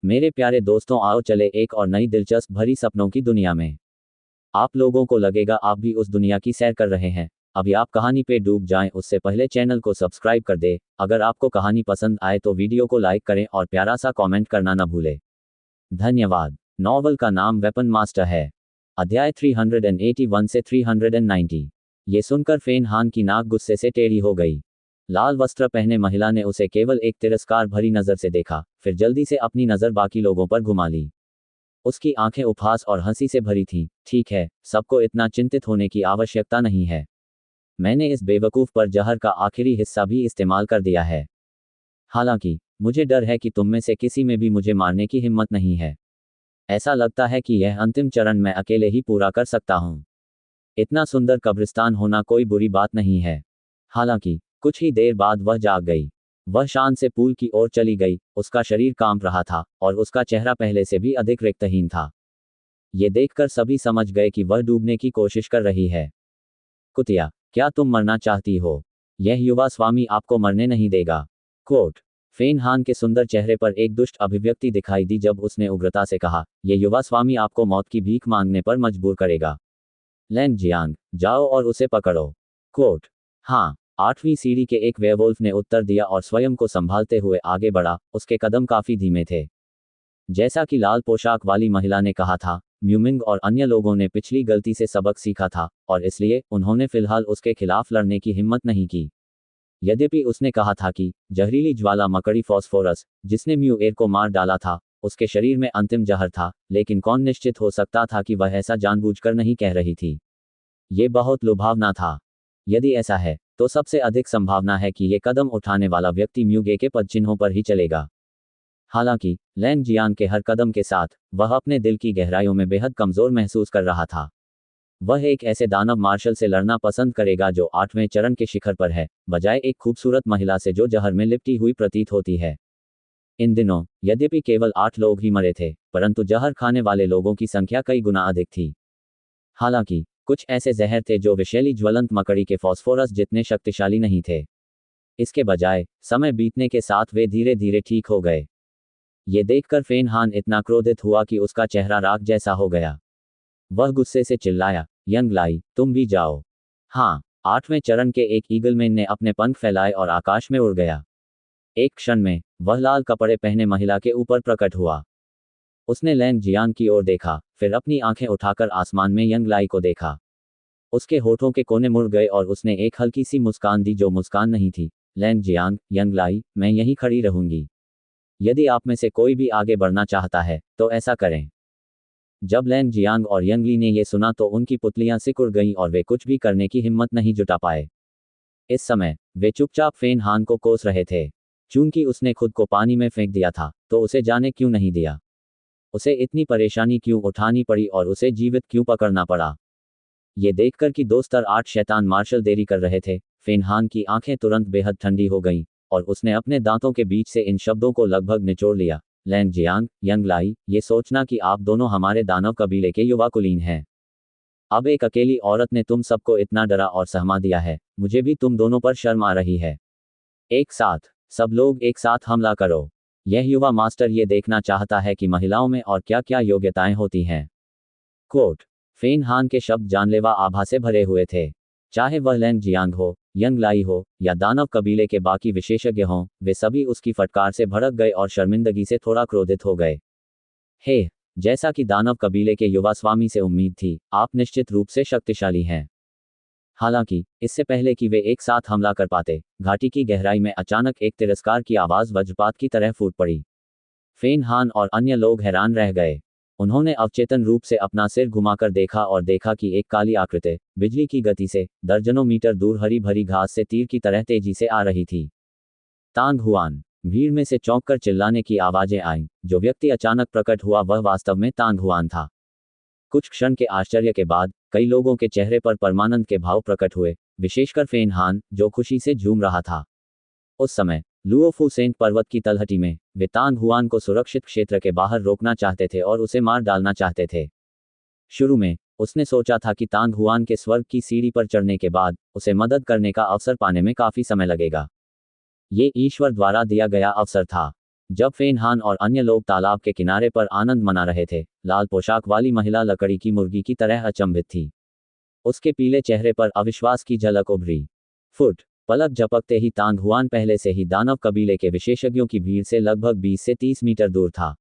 मेरे प्यारे दोस्तों, आओ चले एक और नई दिलचस्प भरी सपनों की दुनिया में। आप लोगों को लगेगा आप भी उस दुनिया की सैर कर रहे हैं। अभी आप कहानी पे डूब जाएं उससे पहले चैनल को सब्सक्राइब कर दे। अगर आपको कहानी पसंद आए तो वीडियो को लाइक करें और प्यारा सा कमेंट करना न भूलें। धन्यवाद। नॉवल का नाम वेपन मास्टर है। अध्याय 381 से 390। ये सुनकर फेन हान की नाक गुस्से से टेढ़ी हो गई। लाल वस्त्र पहने महिला ने उसे केवल एक तिरस्कार भरी नजर से देखा, फिर जल्दी से अपनी नजर बाकी लोगों पर घुमा ली। उसकी आंखें उपहास और हंसी से भरी थीं। ठीक है, सबको इतना चिंतित होने की आवश्यकता नहीं है। मैंने इस बेवकूफ पर जहर का आखिरी हिस्सा भी इस्तेमाल कर दिया है। हालांकि मुझे डर है कि तुम में से किसी में भी मुझे मारने की हिम्मत नहीं है। ऐसा लगता है कि यह अंतिम चरण मैं अकेले ही पूरा कर सकता हूं। इतना सुंदर कब्रिस्तान होना कोई बुरी बात नहीं है। हालांकि कुछ ही देर बाद वह जाग गई। वह शान से पूल की ओर चली गई। उसका शरीर कांप रहा था और उसका चेहरा पहले से भी अधिक रक्तहीन था। ये देखकर सभी समझ गए कि वह डूबने की कोशिश कर रही है। कुतिया, क्या तुम मरना चाहती हो? यह युवा स्वामी आपको मरने नहीं देगा। कोट। फेन हान के सुंदर चेहरे पर एक दुष्ट अभिव्यक्ति दिखाई दी जब उसने उग्रता से कहा, यह युवा स्वामी आपको मौत की भीख मांगने पर मजबूर करेगा। लैंग जियांग, जाओ और उसे पकड़ो। कोट। हाँ। 8वीं सीढ़ी के एक वेयरवुल्फ ने उत्तर दिया और स्वयं को संभालते हुए आगे बढ़ा। उसके कदम काफी धीमे थे। जैसा कि लाल पोशाक वाली महिला ने कहा था, म्यूमिंग और अन्य लोगों ने पिछली गलती से सबक सीखा था और इसलिए उन्होंने फिलहाल उसके खिलाफ लड़ने की हिम्मत नहीं की। यद्यपि उसने कहा था कि जहरीली ज्वाला मकड़ी फॉस्फोरस, जिसने म्यू एर को मार डाला था, उसके शरीर में अंतिम जहर था, लेकिन कौन निश्चित हो सकता था कि वह ऐसा जानबूझकर नहीं कह रही थी। ये बहुत लुभावना था। यदि ऐसा है तो सबसे अधिक संभावना है कि ये कदम उठाने वाला व्यक्ति म्यूगे के पदचिन्हों पर ही चलेगा। हालांकि लैंग जियांग के हर कदम के साथ वह अपने दिल की गहराइयों में बेहद कमजोर महसूस कर रहा था। वह एक ऐसे दानव मार्शल से लड़ना पसंद करेगा जो 8वें चरण के शिखर पर है, बजाय एक खूबसूरत महिला से जो जहर में लिपटी हुई प्रतीत होती है। इन दिनों यद्यपि केवल 8 लोग ही मरे थे, परंतु जहर खाने वाले लोगों की संख्या कई गुना अधिक थी। हालांकि कुछ ऐसे जहर थे जो विषैली ज्वलंत मकड़ी के फॉस्फोरस जितने शक्तिशाली नहीं थे। इसके बजाय समय बीतने के साथ वे धीरे धीरे ठीक हो गए। ये देखकर फेन हान इतना क्रोधित हुआ कि उसका चेहरा राख जैसा हो गया। वह गुस्से से चिल्लाया, यंग लाई, तुम भी जाओ। हाँ। 8वें चरण के एक ईगलमैन ने अपने पंख फैलाए और आकाश में उड़ गया। एक क्षण में वह लाल कपड़े पहने महिला के ऊपर प्रकट हुआ। उसने लैंग जियांग की ओर देखा, फिर अपनी आंखें उठाकर आसमान में यंग लाई को देखा। उसके होठों के कोने मुड़ गए और उसने एक हल्की सी मुस्कान दी जो मुस्कान नहीं थी। लैंग जियांग, यंग लाई, मैं यहीं खड़ी रहूंगी। यदि आप में से कोई भी आगे बढ़ना चाहता है तो ऐसा करें। जब लैंग जियांग और यंग ली ने यह सुना तो उनकी पुतलियां सिकुड़ गईं और वे कुछ भी करने की हिम्मत नहीं जुटा पाए। इस समय वे चुपचाप फेन हान को कोस रहे थे। चूंकि उसने खुद को पानी में फेंक दिया था तो उसे जाने क्यों नहीं दिया। उसे इतनी परेशानी क्यों उठानी पड़ी और उसे जीवित क्यों पकड़ना पड़ा। ये देखकर कि 2 स्तर 8 शैतान मार्शल देरी कर रहे थे, फेन हान की आंखें तुरंत बेहद ठंडी हो गईं और उसने अपने दांतों के बीच से इन शब्दों को लगभग निचोड़ लिया, लैंग जियांग, यंग लाई, ये सोचना कि आप दोनों हमारे दानव कबीले के युवा कुलीन हैं। अब एक अकेली औरत ने तुम सबको इतना डरा और सहमा दिया है, मुझे भी तुम दोनों पर शर्म आ रही है। एक साथ सब लोग एक साथ हमला करो। यह युवा मास्टर ये देखना चाहता है कि महिलाओं में और क्या क्या योग्यताएं होती हैं। कोट। फेन हान के शब्द जानलेवा आभा से भरे हुए थे। चाहे वह लैंग जियांग हो, यंग लाई हो या दानव कबीले के बाकी विशेषज्ञ हों, वे सभी उसकी फटकार से भड़क गए और शर्मिंदगी से थोड़ा क्रोधित हो गए। हे, जैसा कि दानव कबीले के युवा स्वामी से उम्मीद थी, आप निश्चित रूप से शक्तिशाली हैं। हालांकि इससे पहले कि वे एक साथ हमला कर पाते, घाटी की गहराई में अचानक एक तिरस्कार की आवाज वज्रपात की तरह फूट पड़ी। फेन हान और अन्य लोग हैरान रह गए। उन्होंने अवचेतन रूप से अपना सिर घुमाकर देखा और देखा कि एक काली आकृति बिजली की गति से दर्जनों मीटर दूर हरी भरी घास से तीर की तरह तेजी से आ रही थी। तांग हुआन। भीड़ में से चौंककर चिल्लाने की आवाजें आईं। जो व्यक्ति अचानक प्रकट हुआ वह वास्तव में तांग हुआन था। कुछ क्षण के आश्चर्य के बाद कई लोगों के चेहरे पर परमानंद के भाव प्रकट हुए, विशेषकर फेन हान, जो खुशी से झूम रहा था। उस समय लुओफू सेंट पर्वत की तलहटी में वे तांग हुआन को सुरक्षित क्षेत्र के बाहर रोकना चाहते थे और उसे मार डालना चाहते थे। शुरू में उसने सोचा था कि तांग हुआन के स्वर्ग की सीढ़ी पर चढ़ने के बाद उसे मदद करने का अवसर पाने में काफी समय लगेगा। ये ईश्वर द्वारा दिया गया अवसर था। जब फेन हान और अन्य लोग तालाब के किनारे पर आनंद मना रहे थे, लाल पोशाक वाली महिला लकड़ी की मुर्गी की तरह अचंभित थी। उसके पीले चेहरे पर अविश्वास की झलक उभरी। फुट पलक झपकते ही तांग हुआन पहले से ही दानव कबीले के विशेषज्ञों की भीड़ से लगभग 20 से 30 मीटर दूर था।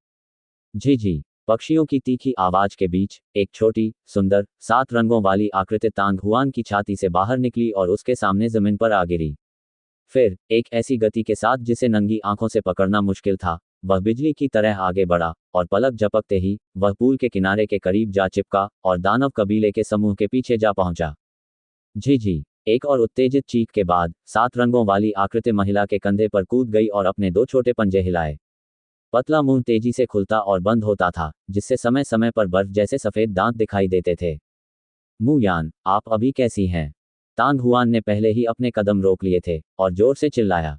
झिझी पक्षियों की तीखी आवाज के बीच एक छोटी, सुंदर, 7 रंगों वाली आकृति तांग हुआन की छाती से बाहर निकली और उसके सामने जमीन पर आ गिरी। फिर एक ऐसी गति के साथ जिसे नंगी आंखों से पकड़ना मुश्किल था, वह बिजली की तरह आगे बढ़ा और पलक झपकते ही वह पूल के किनारे के करीब जा चिपका और दानव कबीले के समूह के पीछे जा पहुंचा। झिझी एक और उत्तेजित चीख के बाद 7 रंगों वाली आकृति महिला के कंधे पर कूद गई और अपने 2 छोटे पंजे हिलाए। पतला मुंह तेजी से खुलता और बंद होता था, जिससे समय समय पर बर्फ जैसे सफेद दांत दिखाई देते थे। मू यान, आप अभी कैसी हैं? तांग हुआन ने पहले ही अपने कदम रोक लिए थे और जोर से चिल्लाया।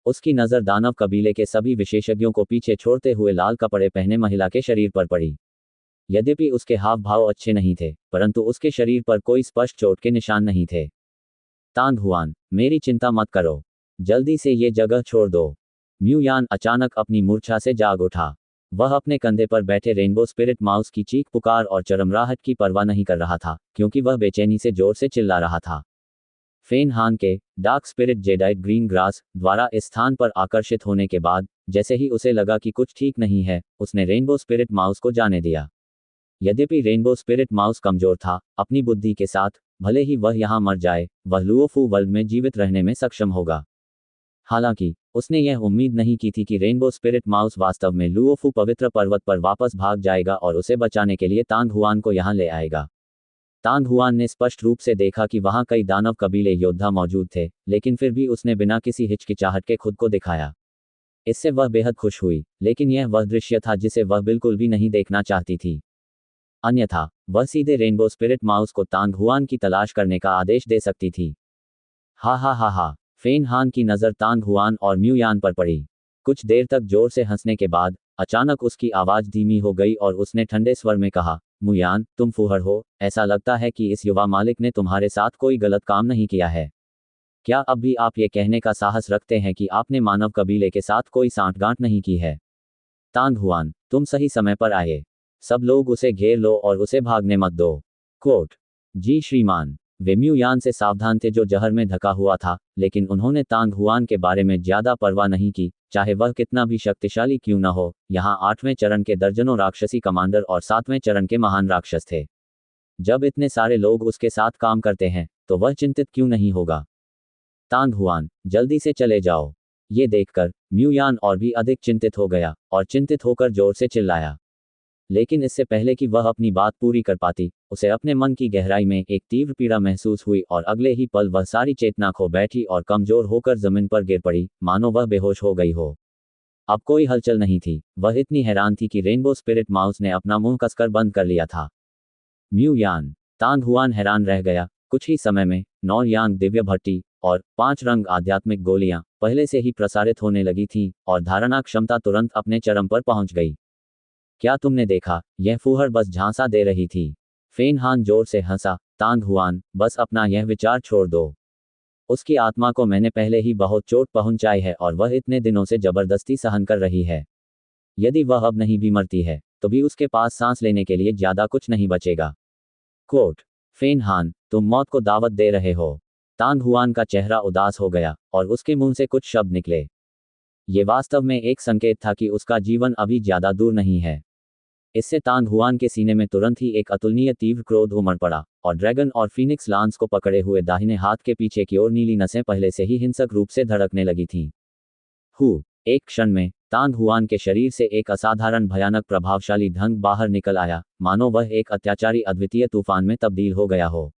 उसकी नज़र दानव कबीले के सभी विशेषज्ञों को पीछे छोड़ते हुए लाल कपड़े पहने महिला के शरीर पर पड़ी। यद्यपि उसके हाव भाव अच्छे नहीं थे, परंतु उसके शरीर पर कोई स्पष्ट चोट के निशान नहीं थे। तांग हुआन, मेरी चिंता मत करो, जल्दी से ये जगह छोड़ दो। म्यू यान अचानक अपनी मूर्छा से जाग उठा। वह अपने कंधे पर बैठे रेनबो स्पिरिट माउस की चीख पुकार और चरमराहट की परवाह नहीं कर रहा था, क्योंकि वह बेचैनी से जोर से चिल्ला रहा था। फेन हान के dark spirit jadeite green grass द्वारा इस स्थान पर आकर्षित होने के बाद, जैसे ही उसे लगा कि कुछ ठीक नहीं है, उसने रेनबो स्पिरिट माउस को जाने दिया। यद्यपि रेनबो स्पिरिट माउस कमजोर था, अपनी बुद्धि के साथ, भले ही वह यहां मर जाए, वह लुओफू वर्ल्ड में जीवित रहने में सक्षम होगा। हालांकि उसने यह उम्मीद नहीं की थी कि रेनबो स्पिरिट माउस वास्तव में लुओफू पवित्र पर्वत पर वापस भाग जाएगा और उसे बचाने के लिए तांग हुआन को यहां ले आएगा। तांग हुआन ने स्पष्ट रूप से देखा कि वहां कई दानव कबीले योद्धा मौजूद थे, लेकिन फिर भी उसने बिना किसी हिचकिचाहट के खुद को दिखाया। इससे वह बेहद खुश हुई, लेकिन यह वह दृश्य था जिसे वह बिल्कुल भी नहीं देखना चाहती थी। अन्यथा वह सीधे रेनबो स्पिरिट माउस को तांग हुआन की तलाश करने का आदेश दे सकती थी। हा हा हा हा। फेन हान की नज़र तांग हुआन और म्यू यान पर पड़ी। कुछ देर तक जोर से हंसने के बाद अचानक उसकी आवाज़ धीमी हो गई और उसने ठंडे स्वर में कहा, मू यान, तुम फूहड़ हो, ऐसा लगता है कि इस युवा मालिक ने तुम्हारे साथ कोई गलत काम नहीं किया है। क्या अब भी आप ये कहने का साहस रखते हैं कि आपने मानव कबीले के साथ कोई सांठगांठ नहीं की है? तांग हुआन, तुम सही समय पर आए। सब लोग उसे घेर लो और उसे भागने मत दो। कोट, जी श्रीमान। वे म्यू यान से सावधान थे जो जहर में ढका हुआ था, लेकिन उन्होंने तांग हुआन के बारे में ज्यादा परवाह नहीं की, चाहे वह कितना भी शक्तिशाली क्यों न हो। यहाँ 8वें चरण के दर्जनों राक्षसी कमांडर और 7वें चरण के महान राक्षस थे। जब इतने सारे लोग उसके साथ काम करते हैं, तो वह चिंतित क्यों नहीं होगा? तांग हुआन, जल्दी से चले जाओ। ये देखकर म्यू यान और भी अधिक चिंतित हो गया और चिंतित होकर जोर से चिल्लाया। लेकिन इससे पहले कि वह अपनी बात पूरी कर पाती, उसे अपने मन की गहराई में एक तीव्र पीड़ा महसूस हुई और अगले ही पल वह सारी चेतना खो बैठी और कमजोर होकर जमीन पर गिर पड़ी, मानो वह बेहोश हो गई हो। अब कोई हलचल नहीं थी। वह इतनी हैरान थी कि रेनबो स्पिरिट माउस ने अपना मुंह कसकर बंद कर लिया था। म्यू यान, तांग हुआन हैरान रह गया। कुछ ही समय में 9 यांग दिव्य भट्टी और 5 रंग आध्यात्मिक गोलियां पहले से ही प्रसारित होने लगी थीं और धारणा क्षमता तुरंत अपने चरम पर पहुंच गई। क्या तुमने देखा? यह फूहड़ बस झांसा दे रही थी। फेन हान जोर से हंसा। तांग हुआन, बस अपना यह विचार छोड़ दो। उसकी आत्मा को मैंने पहले ही बहुत चोट पहुंचाई है और वह इतने दिनों से जबरदस्ती सहन कर रही है। यदि वह अब नहीं भी मरती है, तो भी उसके पास सांस लेने के लिए ज्यादा कुछ नहीं बचेगा। कोट, फेन हान, तुम मौत को दावत दे रहे हो। तांग हुआन का चेहरा उदास हो गया और उसके मुंह से कुछ शब्द निकले। ये वास्तव में एक संकेत था कि उसका जीवन अभी ज्यादा दूर नहीं है। इससे तांग हुआन के सीने में तुरंत ही एक अतुलनीय तीव्र क्रोध उमड़ पड़ा और ड्रैगन और फीनिक्स लांस को पकड़े हुए दाहिने हाथ के पीछे की ओर नीली नसें पहले से ही हिंसक रूप से धड़कने लगी थीं। एक क्षण में तांग हुआन के शरीर से एक असाधारण भयानक प्रभावशाली ढंग बाहर निकल आया, मानो वह एक अत्याचारी अद्वितीय तूफान में तब्दील हो गया हो।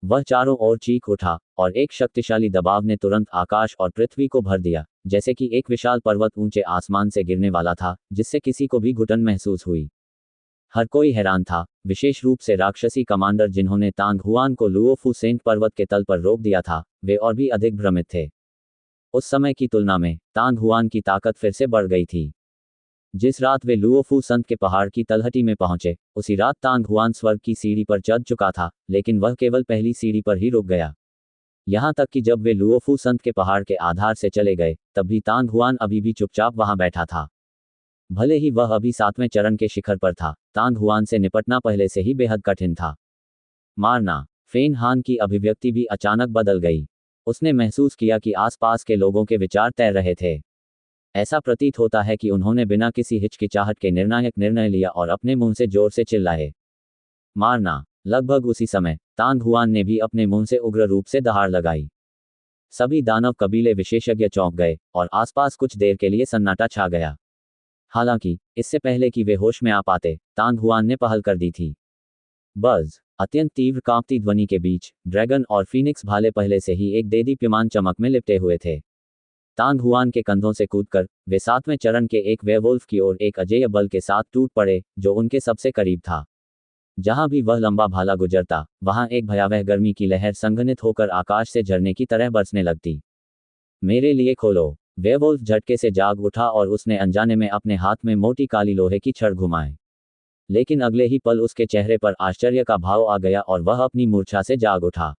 वह चारों ओर चीख उठा और एक शक्तिशाली दबाव ने तुरंत आकाश और पृथ्वी को भर दिया, जैसे कि एक विशाल पर्वत ऊंचे आसमान से गिरने वाला था, जिससे किसी को भी घुटन महसूस हुई। हर कोई हैरान था, विशेष रूप से राक्षसी कमांडर जिन्होंने तांग हुआन को लुओफू सेंट पर्वत के तल पर रोक दिया था। वे और भी अधिक भ्रमित थे। उस समय की तुलना में तांग हुआन की ताकत फिर से बढ़ गई थी। जिस रात वे लुओफू संत के पहाड़ की तलहटी में पहुंचे, उसी रात तांग हुआन स्वर्ग की सीढ़ी पर चढ़ चुका था, लेकिन वह केवल पहली सीढ़ी पर ही रुक गया। यहाँ तक कि जब वे लुओफू संत के पहाड़ के आधार से चले गए तब भी तांग हुआन अभी भी चुपचाप वहां बैठा था। भले ही वह अभी 7वें चरण के शिखर पर था, तांग हुआन से निपटना पहले से ही बेहद कठिन था। मारना। फेन हान की अभिव्यक्ति भी अचानक बदल गई। उसने महसूस किया कि आसपास के लोगों के विचार तैर रहे थे। ऐसा प्रतीत होता है कि उन्होंने बिना किसी हिचकिचाहट के निर्णायक निर्णय लिया और अपने मुंह से जोर से चिल्लाए। मारना। लगभग उसी समय तांग हुआन ने भी अपने मुंह से उग्र रूप से दहाड़ लगाई। सभी दानव कबीले विशेषज्ञ चौंक गए और आसपास कुछ देर के लिए सन्नाटा छा गया। हालांकि इससे पहले कि वे होश में आ पाते, तांग हुआन ने पहल कर दी थी। बज़। अत्यंत तीव्र कांपती ध्वनि के बीच ड्रैगन और फीनिक्स भाले पहले से ही एक देदीप्यमान चमक में लिपटे हुए थे। तांग हुआन के कंधों से कूदकर वे 7वें चरण के एक वेयरवुल्फ की ओर एक अजेय बल के साथ टूट पड़े जो उनके सबसे करीब था। जहां भी वह लंबा भाला गुजरता वहां एक भयावह गर्मी की लहर संघनित होकर आकाश से झरने की तरह बरसने लगती। मेरे लिए खोलो। वेयरवुल्फ झटके से जाग उठा और उसने अनजाने में अपने हाथ में मोटी काली लोहे की छड़ घुमाए। लेकिन अगले ही पल उसके चेहरे पर आश्चर्य का भाव आ गया और वह अपनी मूर्छा से जाग उठा।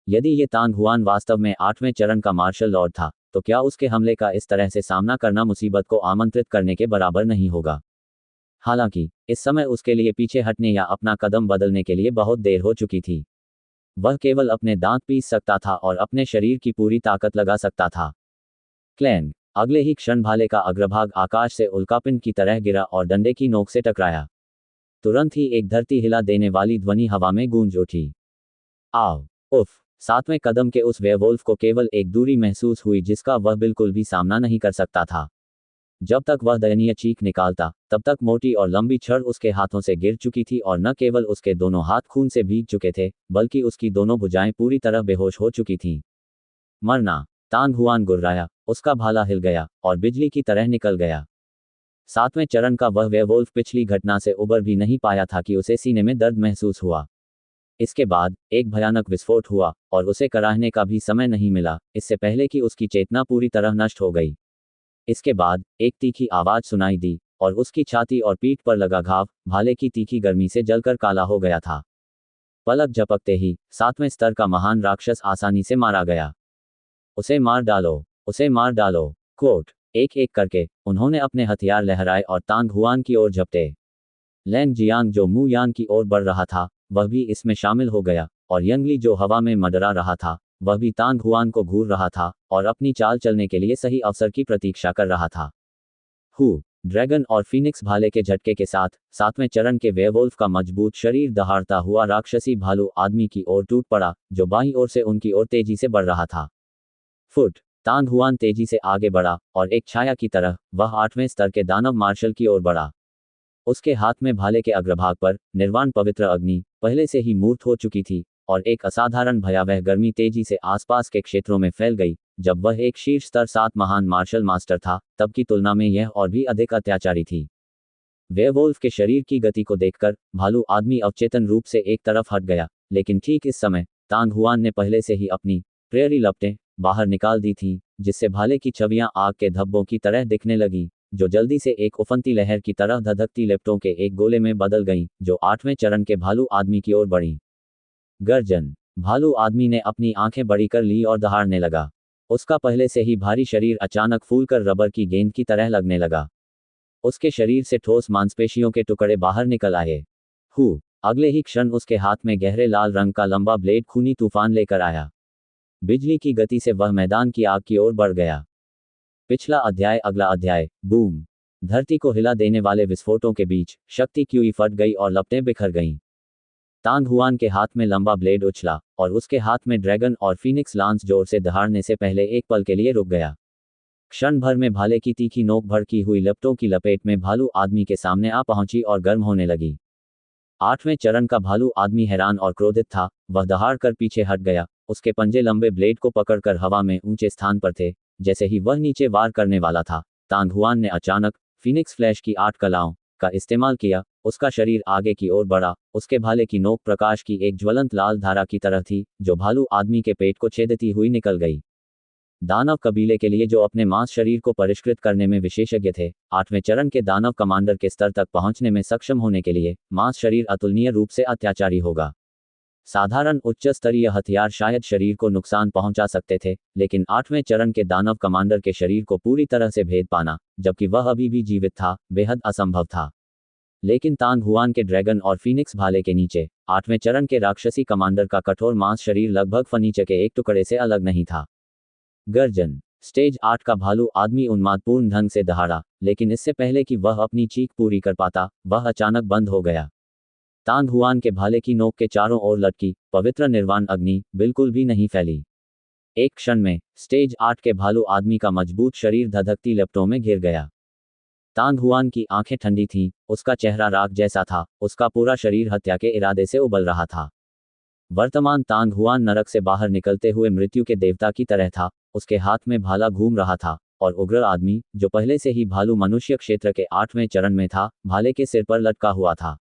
यदि ये तांग हुआन वास्तव में 8वें चरण का मार्शल लॉर्ड था तो क्या उसके हमले का इस तरह से सामना करना मुसीबत को आमंत्रित करने के बराबर नहीं होगा। हालांकि इस समय उसके लिए पीछे हटने या अपना कदम बदलने के लिए बहुत देर हो चुकी थी। वह केवल अपने दांत पीस सकता था और अपने शरीर की पूरी ताकत लगा सकता था। क्लैंग। अगले ही क्षण भाले का अग्रभाग आकाश से उल्कापिंड की तरह गिरा और डंडे की नोक से टकराया। तुरंत ही एक धरती हिला देने वाली ध्वनि हवा में गूंज उठी। आव। उफ। 7वें कदम के उस वेयरवुल्फ को केवल एक दूरी महसूस हुई जिसका वह बिल्कुल भी सामना नहीं कर सकता था। जब तक वह दयनीय चीख निकालता तब तक मोटी और लंबी छड़ उसके हाथों से गिर चुकी थी और न केवल उसके दोनों हाथ खून से भीग चुके थे बल्कि उसकी दोनों भुजाएं पूरी तरह बेहोश हो चुकी थीं। मरना। तांग हुआन गुर्राया, उसका भाला हिल गया और बिजली की तरह निकल गया। 7वें चरण का वह वेयरवुल्फ पिछली घटना से उबर भी नहीं पाया था कि उसे सीने में दर्द महसूस हुआ। इसके बाद एक भयानक विस्फोट हुआ और उसे कराहने का भी समय नहीं मिला, इससे पहले कि उसकी चेतना पूरी तरह नष्ट हो गई। इसके बाद एक तीखी आवाज सुनाई दी और उसकी छाती और पीठ पर लगा घाव भाले की तीखी गर्मी से जलकर काला हो गया था। पलक झपकते ही 7वें स्तर का महान राक्षस आसानी से मारा गया। उसे मार डालो, उसे मार डालो। कोट। एक एक करके उन्होंने अपने हथियार लहराए और तांग हुआन की ओर झपटे। लैंग जियांग जो मू यान की ओर बढ़ रहा था वह भी इसमें शामिल हो गया और यंगली जो हवा में मंडरा रहा था वह भी तांग हुआन को घूर रहा था और अपनी चाल चलने के लिए सही अवसर की प्रतीक्षा कर रहा था। ड्रैगन और फीनिक्स भाले के झटके के साथ 7वें चरण के वेयरवुल्फ का मजबूत शरीर दहाड़ता हुआ राक्षसी भालू आदमी की ओर टूट पड़ा जो बाईं ओर से उनकी ओर तेजी से बढ़ रहा था। तांग हुआन तेजी से आगे बढ़ा और एक छाया की तरह वह 8वें स्तर के दानव मार्शल की ओर बढ़ा। उसके हाथ में भाले के अग्रभाग पर निर्वाण पवित्र अग्नि पहले से ही मूर्त हो चुकी थी और एक असाधारण भयावह गर्मी तेजी से आसपास के क्षेत्रों में फैल गई। जब वह एक शीर्ष स्तर 7 महान मार्शल मास्टर था तब की तुलना में यह और भी अधिक अत्याचारी थी। वेयरवुल्फ के शरीर की गति को देखकर भालू आदमी अवचेतन रूप से एक तरफ हट गया, लेकिन ठीक इस समय तांग हुआन ने पहले से ही अपनी प्रेयरी लपटें बाहर निकाल दी थीं, जिससे भाले की छवियां आग के धब्बों की तरह दिखने लगी जो जल्दी से एक उफनती लहर की तरह धधकती लिपटों के एक गोले में बदल गईं जो 8वें चरण के भालू आदमी की ओर बढ़ी। गर्जन। भालू आदमी ने अपनी आंखें बड़ी कर ली और दहाड़ने लगा। उसका पहले से ही भारी शरीर अचानक फूलकर रबर की गेंद की तरह लगने लगा। उसके शरीर से ठोस मांसपेशियों के टुकड़े बाहर निकल आए। अगले ही क्षण उसके हाथ में गहरे लाल रंग का लंबा ब्लेड खूनी तूफान लेकर आया। बिजली की गति से वह मैदान की आग की ओर बढ़ गया। पिछला अध्याय। अगला अध्याय। बूम। धरती को हिला देने वाले विस्फोटों के बीच शक्ति क्यूई फट गई और लपटें बिखर गईं। तांग हुआन के हाथ में लंबा ब्लेड उछला और उसके हाथ में ड्रैगन और फीनिक्स लांस जोर से दहाड़ने से पहले एक पल के लिए रुक गया। क्षण भर में भाले की तीखी नोक भड़की हुई लपटों की लपेट में भालू आदमी के सामने आ पहुंची और गर्म होने लगी। 8वें चरण का भालू आदमी हैरान और क्रोधित था। वह दहाड़ कर पीछे हट गया, उसके पंजे लंबे ब्लेड को पकड़कर हवा में ऊंचे स्थान पर थे। जैसे ही वह नीचे वार करने वाला था, तांग हुआन ने अचानक फीनिक्स फ्लैश की 8 कलाओं का इस्तेमाल किया। उसका शरीर आगे की ओर बढ़ा, उसके भाले की नोक प्रकाश की एक ज्वलंत लाल धारा की तरह थी जो भालू आदमी के पेट को छेदती हुई निकल गई। दानव कबीले के लिए जो अपने मांस शरीर को परिष्कृत करने में विशेषज्ञ थे, 8वें चरण के दानव कमांडर के स्तर तक पहुंचने में सक्षम होने के लिए मांस शरीर अतुलनीय रूप से अत्याचारी होगा। साधारण उच्च स्तरीय हथियार शायद शरीर को नुकसान पहुंचा सकते थे, लेकिन 8वें चरण के दानव कमांडर के शरीर को पूरी तरह से भेद पाना, जबकि वह अभी भी जीवित था, बेहद असंभव था। लेकिन तांग हुआन के ड्रैगन और फीनिक्स भाले के नीचे 8वें चरण के राक्षसी कमांडर का कठोर मांस शरीर लगभग फर्नीचर के एक टुकड़े से अलग नहीं था। गर्जन। स्टेज 8 का भालू आदमी उन्मादपूर्ण ढंग से दहाड़ा, लेकिन इससे पहले कि वह अपनी चीख पूरी कर पाता, वह अचानक बंद हो गया। तांग हुआन के भाले की नोक के चारों ओर लटकी पवित्र निर्वाण अग्नि बिल्कुल भी नहीं फैली। एक क्षण में स्टेज 8 के भालू आदमी का मजबूत शरीर धधकती लपटों में घिर गया। तांग हुआन की आंखें ठंडी थीं, उसका चेहरा राख जैसा था, उसका पूरा शरीर हत्या के इरादे से उबल रहा था। वर्तमान तांग हुआन नरक से बाहर निकलते हुए मृत्यु के देवता की तरह था, उसके हाथ में भाला घूम रहा था, और उग्र आदमी, जो पहले से ही भालू मनुष्य क्षेत्र के 8वें चरण में था, भाले के सिर पर लटका हुआ था।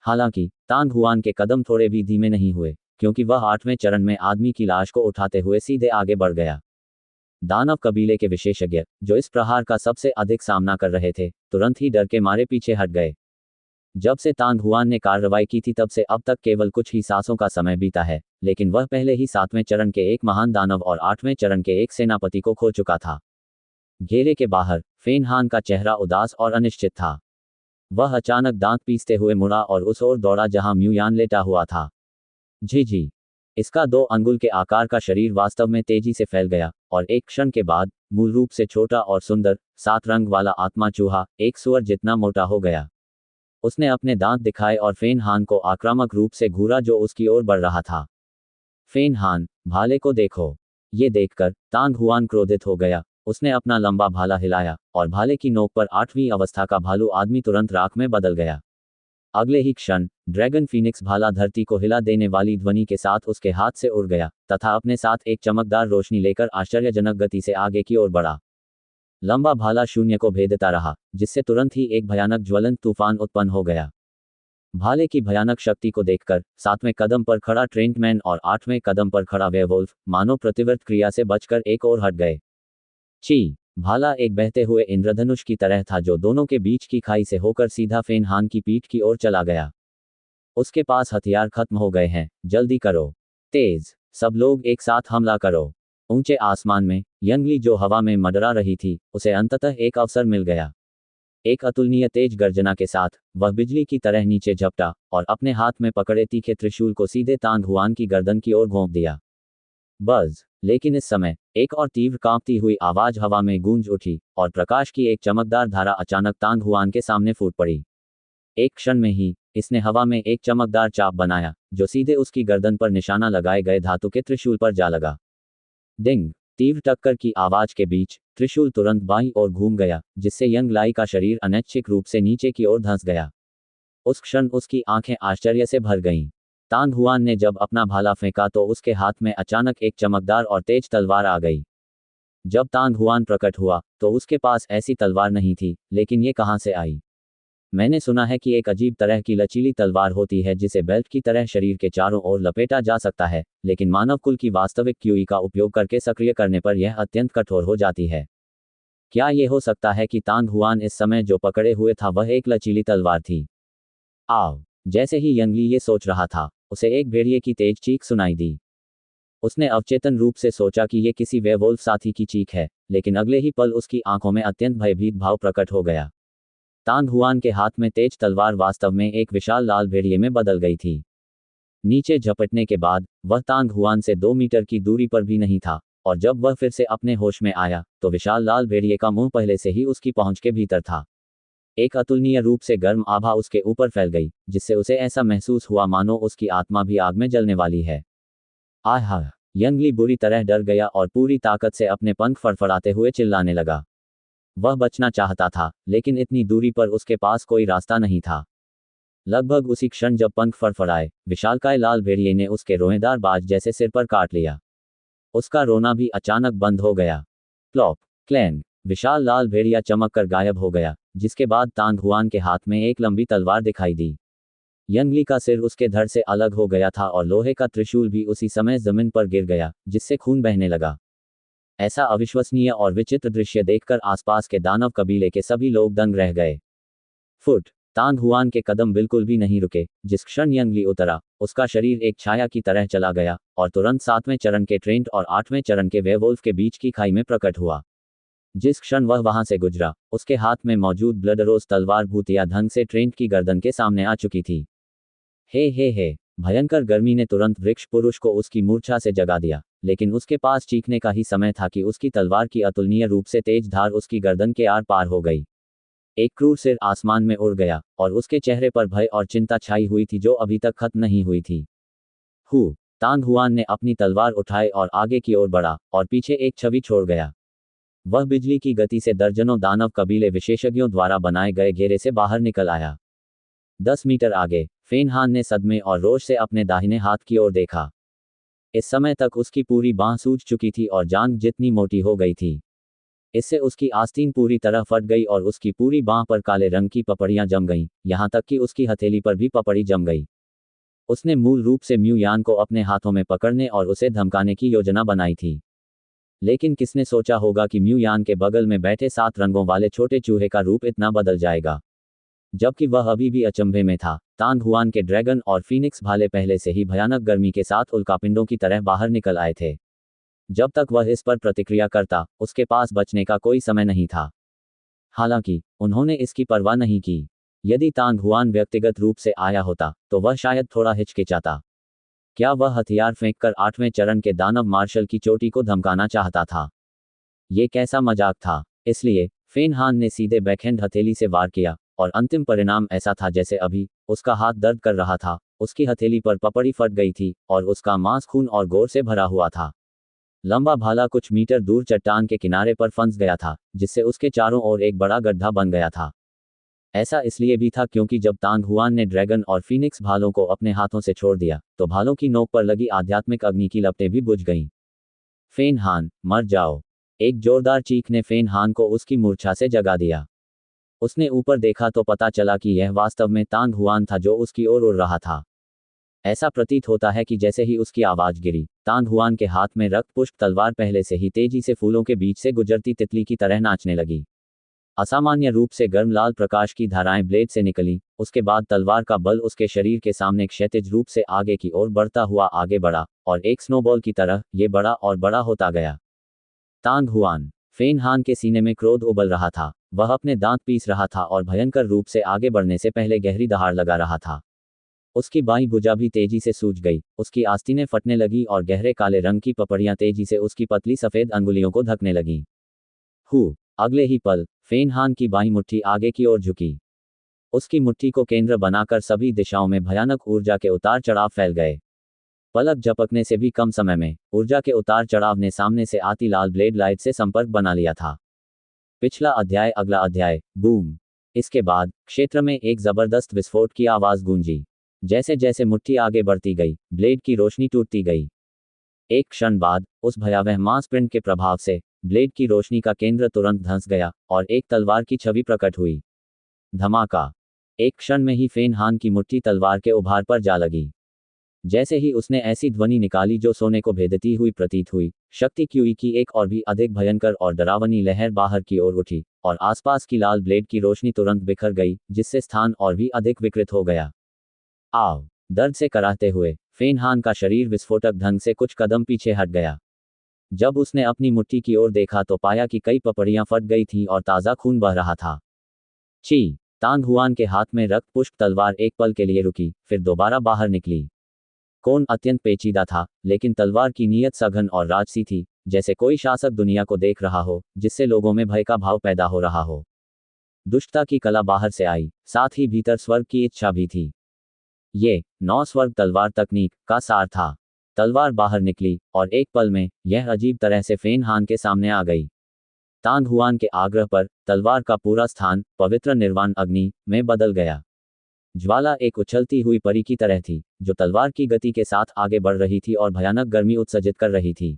हालांकि तांग हुआन के कदम थोड़े भी धीमे नहीं हुए, क्योंकि वह 8वें चरण में आदमी की लाश को उठाते हुए सीधे आगे बढ़ गया। दानव कबीले के विशेषज्ञ, जो इस प्रहार का सबसे अधिक सामना कर रहे थे, तुरंत ही डर के मारे पीछे हट गए। जब से तांग हुआन ने कार्रवाई की थी तब से अब तक केवल कुछ ही सांसों का समय बीता है, लेकिन वह पहले ही 7वें चरण के एक महान दानव और 8वें चरण के एक सेनापति को खो चुका था। घेरे के बाहर फेन हान का चेहरा उदास और अनिश्चित था। वह अचानक दांत पीसते हुए मुड़ा और उस ओर दौड़ा जहां म्यूयान लेटा हुआ था। जी। इसका 2 अंगुल के आकार का शरीर वास्तव में तेजी से फैल गया, और एक क्षण के बाद मूल रूप से छोटा और सुंदर 7 रंग वाला आत्मा चूहा एक सुअर जितना मोटा हो गया। उसने अपने दांत दिखाए और फेन हान को आक्रामक रूप से घूरा जो उसकी ओर बढ़ रहा था। फेन हान, भाले को देखो। ये देखकर तांग हुआन क्रोधित हो गया। उसने अपना लंबा भाला हिलाया, और भाले की नोक पर 8वीं अवस्था का भालू आदमी तुरंत राख में बदल गया। अगले ही क्षण ड्रैगन फीनिक्स भाला धरती को हिला देने वाली ध्वनि के साथ उसके हाथ से उड़ गया, तथा अपने साथ एक चमकदार रोशनी लेकर आश्चर्यजनक गति से आगे की ओर बढ़ा। लंबा भाला शून्य को भेदता रहा, जिससे तुरंत ही एक भयानक ज्वलंत तूफान उत्पन्न हो गया। भाले की भयानक शक्ति को देखकर 7वें कदम पर खड़ा ट्रेंटमैन और 8वें कदम पर खड़ा वेयरवुल्फ मानो प्रतिवर्त क्रिया से बचकर एक ओर हट गए। ची। भाला एक बहते हुए इंद्रधनुष की तरह था जो दोनों के बीच की खाई से होकर सीधा फेन हान की पीठ की ओर चला गया। उसके पास हथियार खत्म हो गए हैं, जल्दी करो। तेज। सब लोग एक साथ हमला करो। ऊंचे आसमान में यंगली जो हवा में मंडरा रही थी, उसे अंततः एक अवसर मिल गया। एक अतुलनीय तेज गर्जना के साथ वह बिजली की तरह नीचे झपटा और अपने हाथ में पकड़े तीखे त्रिशूल को सीधे तांग हुआन की गर्दन की ओर घोंप दिया। बज़। लेकिन इस समय एक और तीव्र कांपती हुई आवाज हवा में गूंज उठी, और प्रकाश की एक चमकदार धारा अचानक तांग हुआन के सामने फूट पड़ी। एक क्षण में ही इसने हवा में एक चमकदार चाप बनाया, जो सीधे उसकी गर्दन पर निशाना लगाए गए धातु के त्रिशूल पर जा लगा। डिंग। तीव्र टक्कर की आवाज के बीच त्रिशूल तुरंत बाईं ओर घूम गया, जिससे यंग लाई का शरीर अनैच्छिक रूप से नीचे की ओर धंस गया। उस क्षण उसकी आंखें आश्चर्य से भर गईं। तांग हुआन ने जब अपना भाला फेंका तो उसके हाथ में अचानक एक चमकदार और तेज तलवार आ गई। जब तांग हुआन प्रकट हुआ तो उसके पास ऐसी तलवार नहीं थी, लेकिन ये कहां से आई? मैंने सुना है कि एक अजीब तरह की लचीली तलवार होती है जिसे बेल्ट की तरह शरीर के चारों ओर लपेटा जा सकता है, लेकिन मानव कुल की वास्तविक क्यूई का उपयोग करके सक्रिय करने पर यह अत्यंत कठोर हो जाती है। क्या ये हो सकता है कि तांग हुआन इस समय जो पकड़े हुए था वह एक लचीली तलवार थी? आओ। जैसे ही यंगली ये सोच रहा था, उसे एक भेड़िए की तेज चीख सुनाई दी। उसने अवचेतन रूप से सोचा कि ये किसी वेयरवुल्फ साथी की चीख है, लेकिन अगले ही पल उसकी आंखों में अत्यंत भयभीत भाव प्रकट हो गया। तांग हुआन के हाथ में तेज तलवार वास्तव में एक विशाल लाल भेड़िए में बदल गई थी। नीचे झपटने के बाद वह तांग हुआन से 2 मीटर की दूरी पर भी नहीं था, और जब वह फिर से अपने होश में आया तो विशाल लाल भेड़िए का मुंह पहले से ही उसकी पहुंच के भीतर था। एक अतुलनीय रूप से गर्म आभा उसके ऊपर फैल गई, जिससे उसे ऐसा महसूस हुआ मानो उसकी आत्मा भी आग में जलने वाली है। आहा। यंगली बुरी तरह डर गया और पूरी ताकत से अपने पंख फड़फड़ाते हुए चिल्लाने लगा। वह बचना चाहता था, लेकिन इतनी दूरी पर उसके पास कोई रास्ता नहीं था। लगभग उसी क्षण जब पंख फड़फड़ाए, विशालकाय लाल भेड़िए ने उसके रोएदार बाज जैसे सिर पर काट लिया। उसका रोना भी अचानक बंद हो गया। प्लॉप। क्लैंग। विशाल लाल भेड़िया चमक कर गायब हो गया, जिसके बाद तांग हुआन के हाथ में एक लंबी तलवार दिखाई दी। यंगली का सिर उसके धड़ से अलग हो गया था और लोहे का त्रिशूल भी उसी समय जमीन पर गिर गया, जिससे खून बहने लगा। ऐसा अविश्वसनीय और विचित्र दृश्य देखकर आसपास के दानव कबीले के सभी लोग दंग रह गए। फुट। तांग हुआन के कदम बिल्कुल भी नहीं रुके। जिस क्षण यंग ली उतरा, उसका शरीर एक छाया की तरह चला गया और तुरंत 7वें चरण के ट्रेंट और 8वें चरण के वेवोल्फ के बीच की खाई में प्रकट हुआ। जिस क्षण वह वहां से गुजरा, उसके हाथ में मौजूद ब्लडरोज तलवार भूतिया ढंग से ट्रेंट की गर्दन के सामने आ चुकी थी। हे। भयंकर गर्मी ने तुरंत वृक्ष पुरुष को उसकी मूर्छा से जगा दिया, लेकिन उसके पास चीखने का ही समय था कि उसकी तलवार की अतुलनीय रूप से तेज धार उसकी गर्दन के आर पार हो गई। एक क्रूर सिर आसमान में उड़ गया और उसके चेहरे पर भय और चिंता छाई हुई थी जो अभी तक खत्म नहीं हुई थी। तांग हुआन ने अपनी तलवार उठाई और आगे की ओर बढ़ा और पीछे एक छवि छोड़ गया। वह बिजली की गति से दर्जनों दानव कबीले विशेषज्ञों द्वारा बनाए गए घेरे से बाहर निकल आया। 10 मीटर आगे फेन हान ने सदमे और रोष से अपने दाहिने हाथ की ओर देखा। इस समय तक उसकी पूरी बांह सूज चुकी थी और जांघ जितनी मोटी हो गई थी। इससे उसकी आस्तीन पूरी तरह फट गई और उसकी पूरी बांह पर काले रंग की पपड़ियां जम गईं, यहां तक कि उसकी हथेली पर भी पपड़ी जम गई। उसने मूल रूप से म्यू यान को अपने हाथों में पकड़ने और उसे धमकाने की योजना बनाई थी। लेकिन किसने सोचा होगा कि म्यू यान के बगल में बैठे 7 रंगों वाले छोटे चूहे का रूप इतना बदल जाएगा। जबकि वह अभी भी अचंभे में था, तांग हुआन के ड्रैगन और फीनिक्स भाले पहले से ही भयानक गर्मी के साथ उल्कापिंडों की तरह बाहर निकल आए थे। जब तक वह इस पर प्रतिक्रिया करता, उसके पास बचने का कोई समय नहीं था। हालांकि उन्होंने इसकी परवाह नहीं की। यदि तांग हुआन व्यक्तिगत रूप से आया होता तो वह शायद थोड़ा हिचकिचाता। क्या वह हथियार फेंककर 8वें चरण के दानव मार्शल की चोटी को धमकाना चाहता था? ये कैसा मजाक था? इसलिए फेन हान ने सीधे बैकहैंड हथेली से वार किया और अंतिम परिणाम ऐसा था जैसे अभी उसका हाथ दर्द कर रहा था। उसकी हथेली पर पपड़ी फट गई थी और उसका मांस खून और गोर से भरा हुआ था। लंबा भाला कुछ मीटर दूर चट्टान के किनारे पर फंस गया था, जिससे उसके चारों ओर एक बड़ा गड्ढा बन गया था। ऐसा इसलिए भी था क्योंकि जब तांग हुआन ने ड्रैगन और फीनिक्स भालों को अपने हाथों से छोड़ दिया तो भालों की नोक पर लगी आध्यात्मिक अग्नि की लपटें भी बुझ गईं। फेन हान, मर जाओ! एक जोरदार चीख ने फेन हान को उसकी मूर्छा से जगा दिया। उसने ऊपर देखा तो पता चला कि यह वास्तव में तांग हुआन था जो उसकी ओर उड़ रहा था। ऐसा प्रतीत होता है कि जैसे ही उसकी आवाज गिरी, तांग हुआन के हाथ में रक्त पुष्प तलवार पहले से ही तेजी से फूलों के बीच से गुजरती तितली की तरह नाचने लगी। असामान्य रूप से गर्म लाल प्रकाश की धाराएं ब्लेड से निकली। उसके बाद तलवार का बल उसके शरीर के सामने क्षैतिज रूप से आगे की ओर बढ़ता हुआ आगे बढ़ा और एक स्नोबॉल की तरह ये बड़ा और बड़ा होता गया। तांग हुआन, फेन हान के सीने में क्रोध उबल रहा था। वह अपने दांत पीस रहा था और भयंकर रूप से आगे बढ़ने से पहले गहरी दहाड़ लगा रहा था। उसकी बाईं भुजा भी तेजी से सूज गई, उसकी आस्तीनें फटने लगी और गहरे काले रंग की पपड़ियां तेजी से उसकी पतली सफेद अंगुलियों को ढकने लगीं। अगले ही पल फेन हान की बाईं मुट्ठी आगे की ओर झुकी। उसकी मुट्ठी को केंद्र बनाकर सभी दिशाओं में भयानक ऊर्जा के उतार चढ़ाव फैल गए। पलक झपकने से भी कम समय में ऊर्जा के उतार चढ़ाव ने सामने से आती लाल ब्लेड लाइट से संपर्क बना लिया था। पिछला अध्याय, अगला अध्याय, बूम! इसके बाद क्षेत्र में एक जबरदस्त विस्फोट की आवाज गूंजी। जैसे जैसे मुट्ठी आगे बढ़ती गई, ब्लेड की रोशनी टूटती गई। एक क्षण बाद उस भयावह मास प्रिंट के प्रभाव से ब्लेड की रोशनी का केंद्र तुरंत धंस गया और एक तलवार की छवि प्रकट हुई। धमाका! एक क्षण में ही फेन हान की मुट्ठी तलवार के उभार पर जा लगी। जैसे ही उसने ऐसी ध्वनि निकाली जो सोने को भेदती हुई प्रतीत हुई, शक्ति क्यूई की एक और भी अधिक भयंकर और डरावनी लहर बाहर की ओर उठी और आसपास की लाल ब्लेड की रोशनी तुरंत बिखर गई, जिससे स्थान और भी अधिक विकृत हो गया। दर्द से कराहते हुए फेन हान का शरीर विस्फोटक ढंग से कुछ कदम पीछे हट गया। जब उसने अपनी मुट्ठी की ओर देखा तो पाया कि कई पपड़ियां फट गई थीं और ताज़ा खून बह रहा था। तांग हुआन के हाथ में रक्त पुष्प तलवार एक पल के लिए रुकी, फिर दोबारा बाहर निकली। कोण अत्यंत पेचीदा था, लेकिन तलवार की नीयत सघन और राजसी थी, जैसे कोई शासक दुनिया को देख रहा हो, जिससे लोगों में भय का भाव पैदा हो रहा हो। दुष्टता की कला बाहर से आई, साथ ही भीतर स्वर्ग की इच्छा भी थी। ये 9 स्वर्ग तलवार तकनीक का सार था। तलवार बाहर निकली और एक पल में यह अजीब तरह से फेन हान के सामने आ गई। तांग हुआन के आग्रह पर तलवार का पूरा स्थान पवित्र निर्वाण अग्नि में बदल गया। ज्वाला एक उछलती हुई परी की तरह थी, जो तलवार की गति के साथ आगे बढ़ रही थी और भयानक गर्मी उत्सर्जित कर रही थी।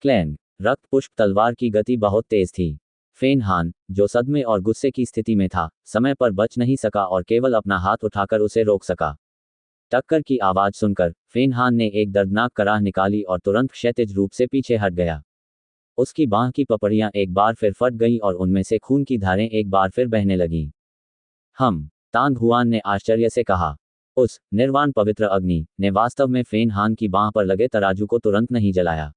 क्लैंग! रक्त पुष्प तलवार की गति बहुत तेज थी। फेन हान, जो सदमे और गुस्से की स्थिति में था, समय पर बच नहीं सका और केवल अपना हाथ उठाकर उसे रोक सका। टक्कर की आवाज सुनकर फेन हान ने एक दर्दनाक कराह निकाली और तुरंत क्षैतिज रूप से पीछे हट गया। उसकी बांह की पपड़ियां एक बार फिर फट गईं और उनमें से खून की धारें एक बार फिर बहने लगीं। तांग हुआन ने आश्चर्य से कहा। उस निर्वाण पवित्र अग्नि ने वास्तव में फेन हान की बांह पर लगे तराजू को तुरंत नहीं जलाया।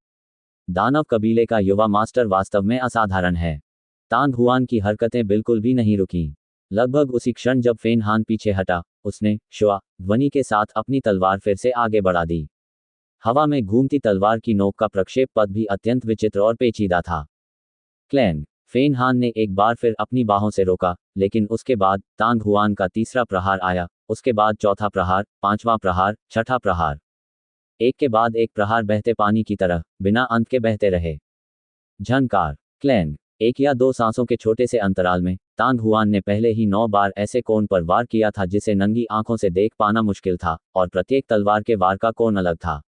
दानव कबीले का युवा मास्टर वास्तव में असाधारण है। तांग हुआन की हरकतें बिल्कुल भी नहीं रुकीं। लगभग उसी क्षण जब फेन हान पीछे हटा, उसने शुआ ध्वनि के साथ अपनी तलवार फिर से आगे बढ़ा दी। हवा में घूमती तलवार की नोक का प्रक्षेप पथ भी अत्यंत विचित्र और पेचीदा था। क्लैंग। फेन हान ने एक बार फिर अपनी बाहों से रोका, लेकिन उसके बाद तांग हुआन का तीसरा प्रहार आया, उसके बाद चौथा प्रहार, पांचवां प्रहार, छठा प्रहार। एक के बाद एक प्रहार बहते पानी की तरह बिना अंत के बहते रहे। झनकार। क्लैंग। एक या दो सांसों के छोटे से अंतराल में तांग हुआन ने पहले ही 9 बार ऐसे कोण पर वार किया था जिसे नंगी आंखों से देख पाना मुश्किल था, और प्रत्येक तलवार के वार का कोण अलग था।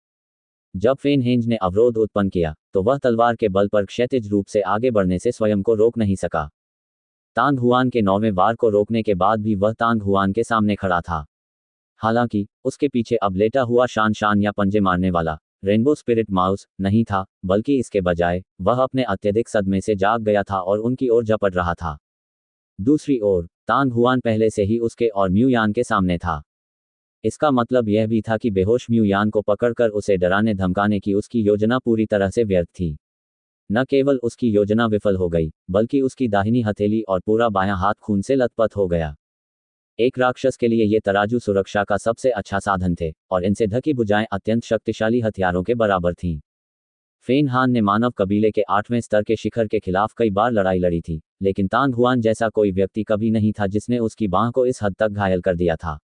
जब फेन हेंज ने अवरोध उत्पन्न किया, तो वह तलवार के बल पर क्षैतिज रूप से आगे बढ़ने से स्वयं को रोक नहीं सका। तांग हुआन के 9वें वार को रोकने के बाद भी वह तांग हुआन के सामने खड़ा था। हालांकि उसके पीछे अब लेटा हुआ शान शान या पंजे मारने वाला रेनबो स्पिरिट माउस नहीं था, बल्कि इसके बजाय वह अपने अत्यधिक सदमे से जाग गया था और उनकी ओर झपट रहा था। दूसरी ओर तांग हुआन पहले से ही उसके और म्यू यान के सामने था। इसका मतलब यह भी था कि बेहोश म्यू यान को पकड़कर उसे डराने धमकाने की उसकी योजना पूरी तरह से व्यर्थ थी। न केवल उसकी योजना विफल हो गई, बल्कि उसकी दाहिनी हथेली और पूरा बायां हाथ खून से लथपथ हो गया। एक राक्षस के लिए ये तराजू सुरक्षा का सबसे अच्छा साधन थे, और इनसे ढकी भुजाएं अत्यंत शक्तिशाली हथियारों के बराबर थीं। फेन हान ने मानव कबीले के 8वें स्तर के शिखर के खिलाफ कई बार लड़ाई लड़ी थी, लेकिन तांग हुआन जैसा कोई व्यक्ति कभी नहीं था जिसने उसकी बांह को इस हद तक घायल कर दिया था।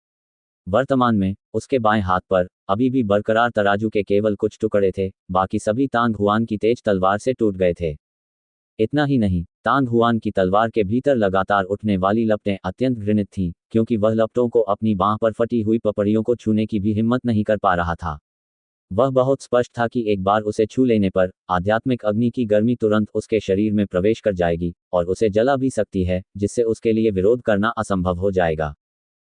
वर्तमान में उसके बाएं हाथ पर अभी भी बरकरार तराजू के केवल कुछ टुकड़े थे, बाकी सभी तांग हुआन की तेज तलवार से टूट गए थे। इतना ही नहीं, तांग हुआन की तलवार के भीतर लगातार उठने वाली लपटें अत्यंत घृणित थीं, क्योंकि वह लपटों को अपनी बांह पर फटी हुई पपड़ियों को छूने की भी हिम्मत नहीं कर पा रहा था। वह बहुत स्पष्ट था कि एक बार उसे छू लेने पर आध्यात्मिक अग्नि की गर्मी तुरंत उसके शरीर में प्रवेश कर जाएगी और उसे जला भी सकती है, जिससे उसके लिए विरोध करना असंभव हो जाएगा।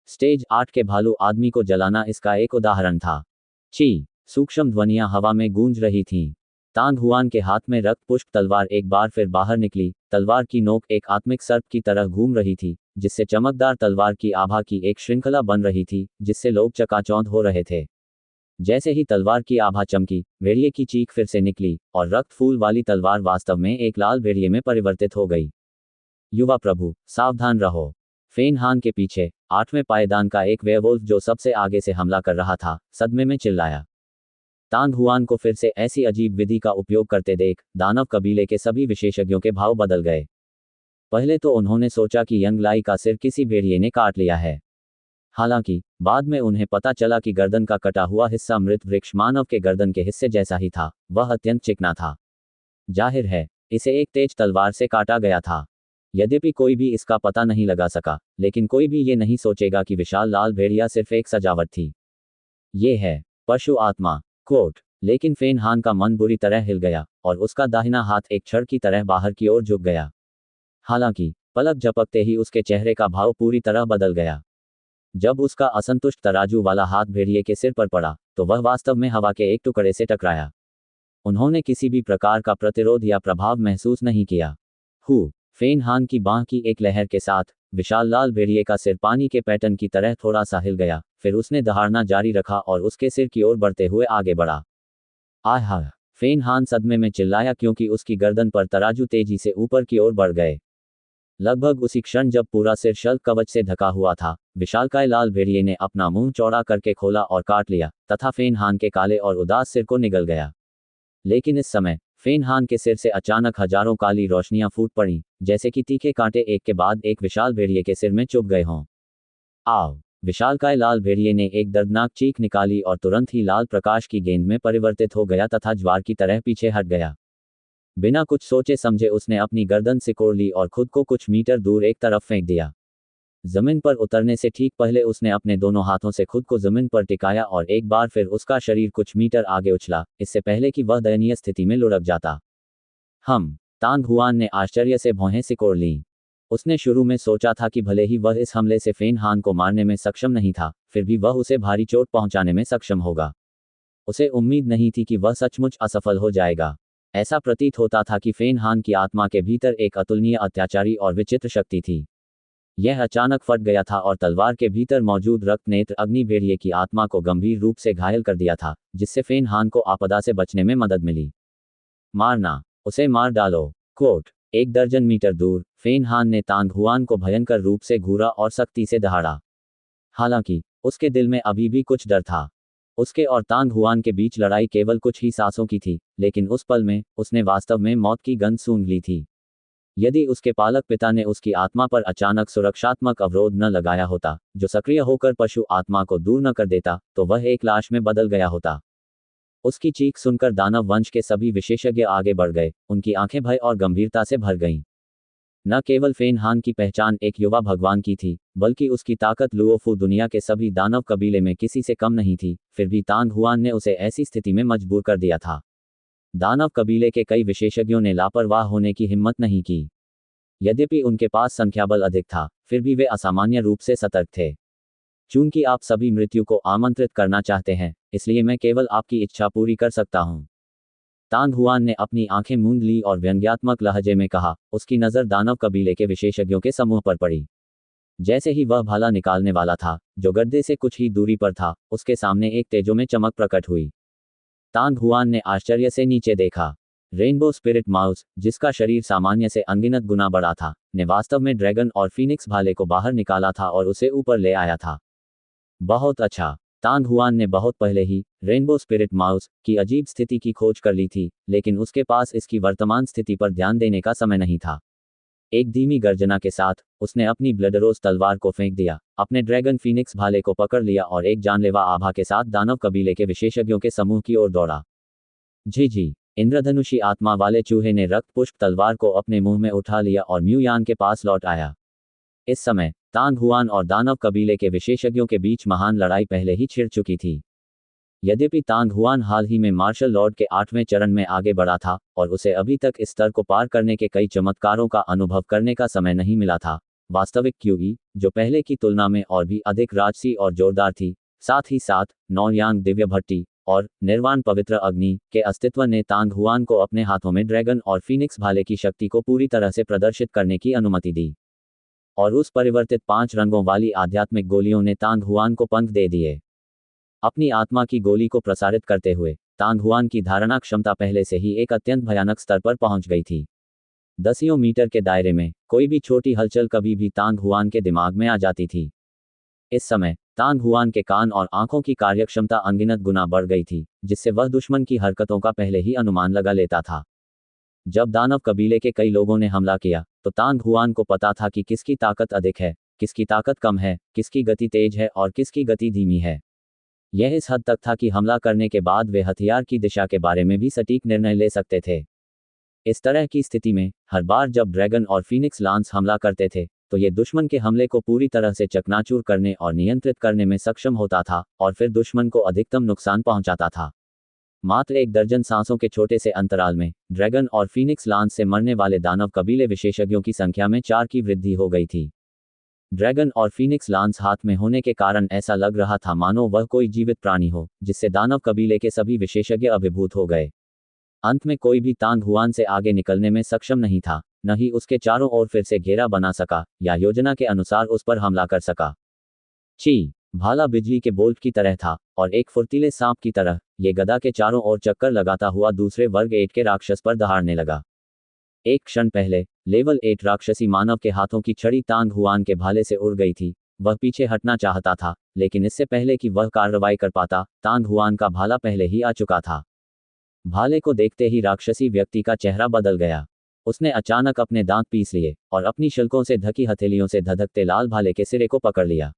स्टेज 8 के भालू आदमी को जलाना इसका एक उदाहरण था। ची। सूक्ष्म ध्वनियां हवा में गूंज रही थीं। तांग हुआन के हाथ में रक्त पुष्प तलवार एक बार फिर बाहर निकली। तलवार की नोक एक आत्मिक सर्प की तरह घूम रही थी, जिससे चमकदार तलवार की आभा की एक श्रृंखला बन रही थी, जिससे लोग चकाचौंध हो रहे थे। जैसे ही तलवार की आभा चमकी, भेड़िए की चीख फिर से निकली, और रक्त फूल वाली तलवार वास्तव में एक लाल भेड़िए में परिवर्तित हो गई। युवा प्रभु, सावधान रहो। फेन हान के पीछे 8वें पायदान का एक वेयरवुल्फ जो सबसे आगे से हमला कर रहा था, सदमे में चिल्लाया। तांग हुआन को फिर से ऐसी अजीब विधि का उपयोग करते देख दानव कबीले के सभी विशेषज्ञों के भाव बदल गए। पहले तो उन्होंने सोचा कि यंग लाई का सिर किसी भेड़िए ने काट लिया है। हालांकि बाद में उन्हें पता चला कि गर्दन का कटा हुआ हिस्सा मृत वृक्ष मानव के गर्दन के हिस्से जैसा ही था, वह अत्यंत चिकना था। जाहिर है, इसे एक तेज तलवार से काटा गया था। यद्यपि कोई भी इसका पता नहीं लगा सका, लेकिन कोई भी ये नहीं सोचेगा कि विशाल लाल भेड़िया सिर्फ एक सजावट थी। ये है पशु आत्मा। कोट। लेकिन फेन हान का मन बुरी तरह हिल गया, और उसका दाहिना हाथ एक छड़ की तरह बाहर की ओर झुक गया। हालांकि पलक झपकते ही उसके चेहरे का भाव पूरी तरह बदल गया। जब उसका असंतुष्ट तराजू वाला हाथ भेड़िए के सिर पर पड़ा, तो वह वास्तव में हवा के एक टुकड़े से टकराया। उन्होंने किसी भी प्रकार का प्रतिरोध या प्रभाव महसूस नहीं किया। फेन हान की बांह की एक लहर के साथ विशाल लाल भेड़िए का सिर पानी के पैटर्न की तरह थोड़ा सा हिल गया, फिर उसने दहाड़ना जारी रखा और उसके सिर की ओर बढ़ते हुए आगे बढ़ा। आहा! फेन हान सदमे में चिल्लाया क्योंकि उसकी गर्दन पर तराजू तेजी से ऊपर की ओर बढ़ गए। लगभग उसी क्षण जब पूरा सिर शल्क कवच से ढका हुआ था, विशालकाय लाल भेड़िए ने अपना मुंह चौड़ा करके खोला और काट लिया, तथा फेन हान के काले और उदास सिर को निगल गया। लेकिन इस समय फेन हान के सिर से अचानक हजारों काली रोशनियां फूट पड़ी, जैसे कि तीखे कांटे एक के बाद एक विशाल भेड़िए के सिर में चुभ गए हों। आव! विशालकाय लाल भेड़िए ने एक दर्दनाक चीख निकाली और तुरंत ही लाल प्रकाश की गेंद में परिवर्तित हो गया तथा ज्वार की तरह पीछे हट गया। बिना कुछ सोचे समझे उसने अपनी गर्दन सिकोड़ ली और खुद को कुछ मीटर दूर एक तरफ फेंक दिया। जमीन पर उतरने से ठीक पहले उसने अपने दोनों हाथों से खुद को जमीन पर टिकाया और एक बार फिर उसका शरीर कुछ मीटर आगे उछला, इससे पहले कि वह दयनीय स्थिति में लुढ़क जाता। तांग हुआन ने आश्चर्य से भौहें सिकोड़ लीं। उसने शुरू में सोचा था कि भले ही वह इस हमले से फेन हान को मारने में सक्षम नहीं था, फिर भी वह उसे भारी चोट पहुंचाने में सक्षम होगा। उसे उम्मीद नहीं थी कि वह सचमुच असफल हो जाएगा। ऐसा प्रतीत होता था कि फेन हान की आत्मा के भीतर एक अतुलनीय अत्याचारी और विचित्र शक्ति थी। यह अचानक फट गया था और तलवार के भीतर मौजूद रक्त नेत्र अग्नि भेड़िए की आत्मा को गंभीर रूप से घायल कर दिया था, जिससे फेन हान को आपदा से बचने में मदद मिली। मारना, उसे मार डालो। कोट, 1 दर्जन मीटर दूर फेन हान ने तांग हुआन को भयंकर रूप से घूरा और सख्ती से दहाड़ा। हालांकि उसके दिल में अभी भी कुछ डर था। उसके और तांग हुआन के बीच लड़ाई केवल कुछ ही सांसों की थी, लेकिन उस पल में उसने वास्तव में मौत की गंध सूंघ ली थी। यदि उसके पालक पिता ने उसकी आत्मा पर अचानक सुरक्षात्मक अवरोध न लगाया होता, जो सक्रिय होकर पशु आत्मा को दूर न कर देता, तो वह एक लाश में बदल गया होता। उसकी चीख सुनकर दानव वंश के सभी विशेषज्ञ आगे बढ़ गए, उनकी आंखें भय और गंभीरता से भर गईं। न केवल फेन हान की पहचान एक युवा भगवान की थी, बल्कि उसकी ताकत लुओफू दुनिया के सभी दानव कबीले में किसी से कम नहीं थी। फिर भी तांग हुआन ने उसे ऐसी स्थिति में मजबूर कर दिया था। दानव कबीले के कई विशेषज्ञों ने लापरवाह होने की हिम्मत नहीं की। यद्यपि उनके पास संख्याबल अधिक था, फिर भी वे असामान्य रूप से सतर्क थे। चूंकि आप सभी मृत्यु को आमंत्रित करना चाहते हैं, इसलिए मैं केवल आपकी इच्छा पूरी कर सकता हूं। तांग हुआन ने अपनी आंखें मूंद ली और व्यंग्यात्मक लहजे में कहा। उसकी नज़र दानव कबीले के विशेषज्ञों के समूह पर पड़ी। जैसे ही वह भाला निकालने वाला था, जो गड्ढे से कुछ ही दूरी पर था, उसके सामने एक तेजो में चमक प्रकट हुई। तांग हुआन ने आश्चर्य से नीचे देखा। रेनबो स्पिरिट माउस, जिसका शरीर सामान्य से अनगिनत गुना बड़ा था, ने वास्तव में ड्रैगन और फीनिक्स भाले को बाहर निकाला था और उसे ऊपर ले आया था। बहुत अच्छा। तांग हुआन ने बहुत पहले ही रेनबो स्पिरिट माउस की अजीब स्थिति की खोज कर ली थी, लेकिन उसके पास इसकी वर्तमान स्थिति पर ध्यान देने का समय नहीं था। एक धीमी गर्जना के साथ उसने अपनी ब्लडरोज तलवार को फेंक दिया, अपने ड्रैगन फीनिक्स भाले को पकड़ लिया और एक जानलेवा आभा के साथ दानव कबीले के विशेषज्ञों के समूह की ओर दौड़ा। जी, इंद्रधनुषी आत्मा वाले चूहे ने रक्त पुष्प तलवार को अपने मुंह में उठा लिया और म्यू यान के पास लौट आया। इस समय तांग हुआन और दानव कबीले के विशेषज्ञों के बीच महान लड़ाई पहले ही छिड़ चुकी थी। यद्यपि तांग हुआन हाल ही में मार्शल लॉर्ड के 8वें चरण में आगे बढ़ा था और उसे अभी तक इस स्तर को पार करने के कई चमत्कारों का अनुभव करने का समय नहीं मिला था, वास्तविक क्यूई, जो पहले की तुलना में और भी अधिक राजसी और जोरदार थी, साथ ही साथ नौयांग दिव्य भट्टी और निर्वाण पवित्र अग्नि के अस्तित्व ने तांग हुआन को अपने हाथों में ड्रैगन और फीनिक्स भाले की शक्ति को पूरी तरह से प्रदर्शित करने की अनुमति दी। और उस परिवर्तित 5 रंगों वाली आध्यात्मिक गोलियों ने तांग हुआन को पंख दे दिए। अपनी आत्मा की गोली को प्रसारित करते हुए तांग हुआन की धारणा क्षमता पहले से ही एक अत्यंत भयानक स्तर पर पहुंच गई थी। दसियों मीटर के दायरे में कोई भी छोटी हलचल कभी भी तांग हुआन के दिमाग में आ जाती थी। इस समय तांग हुआन के कान और आंखों की कार्यक्षमता अनगिनत गुना बढ़ गई थी, जिससे वह दुश्मन की हरकतों का पहले ही अनुमान लगा लेता था। जब दानव कबीले के कई लोगों ने हमला किया, तो तांग हुआन को पता था कि किसकी ताकत अधिक है, किसकी ताकत कम है, किसकी गति तेज है और किसकी गति धीमी है। यह इस हद तक था कि हमला करने के बाद वे हथियार की दिशा के बारे में भी सटीक निर्णय ले सकते थे। इस तरह की स्थिति में हर बार जब ड्रैगन और फीनिक्स लांस हमला करते थे, तो ये दुश्मन के हमले को पूरी तरह से चकनाचूर करने और नियंत्रित करने में सक्षम होता था और फिर दुश्मन को अधिकतम नुकसान पहुंचाता था। मात्र 1 दर्जन सांसों के छोटे से अंतराल में ड्रैगन और फीनिक्स लांस से मरने वाले दानव कबीले विशेषज्ञों की संख्या में 4 की वृद्धि हो गई थी। ड्रैगन और फीनिक्स लांस हाथ में होने के कारण ऐसा लग रहा था मानो वह कोई जीवित प्राणी हो, जिससे दानव कबीले के सभी विशेषज्ञ अभिभूत हो गए। अंत में कोई भी तांग हुआन से आगे निकलने में सक्षम नहीं था, न ही उसके चारों ओर फिर से घेरा बना सका या योजना के अनुसार उस पर हमला कर सका। भाला बिजली के बोल्ट की तरह था और एक फुर्तीले सांप की तरह ये गदा के चारों ओर चक्कर लगाता हुआ दूसरे वर्ग 8 के राक्षस पर दहाड़ने लगा। एक क्षण पहले लेवल 8 राक्षसी मानव के हाथों की छड़ी तांग हुआन के भाले से उड़ गई थी। वह पीछे हटना चाहता था, लेकिन इससे पहले कि वह कार्रवाई कर पाता, तांग हुआन का भाला पहले ही आ चुका था। भाले को देखते ही राक्षसी व्यक्ति का चेहरा बदल गया। उसने अचानक अपने दांत पीस लिए और अपनी शिल्कों से ढकी हथेलियों से धधकते लाल भाले के सिरे को पकड़ लिया।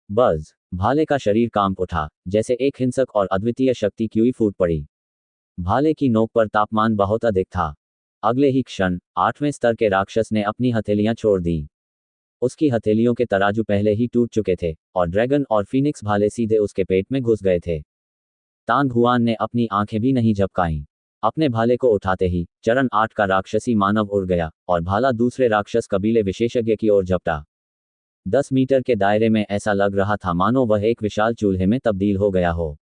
बज़! भाले का शरीर कांप उठा, जैसे एक हिंसक और अद्वितीय शक्ति क्यूई फूट पड़ी। भाले की नोक पर तापमान बहुत अधिक था। अगले ही क्षण 8वें स्तर के राक्षस ने अपनी हथेलियां छोड़ दी। उसकी हथेलियों के तराजू पहले ही टूट चुके थे और ड्रैगन और फीनिक्स भाले सीधे उसके पेट में घुस गए थे। तांग हुआन ने अपनी आंखें भी नहीं झपकाईं। अपने भाले को उठाते ही चरण 8 का राक्षसी मानव उड़ गया और भाला दूसरे राक्षस कबीले विशेषज्ञ की ओर झपटा। 10 मीटर के दायरे में ऐसा लग रहा था मानो वह एक विशाल चूल्हे में तब्दील हो गया हो।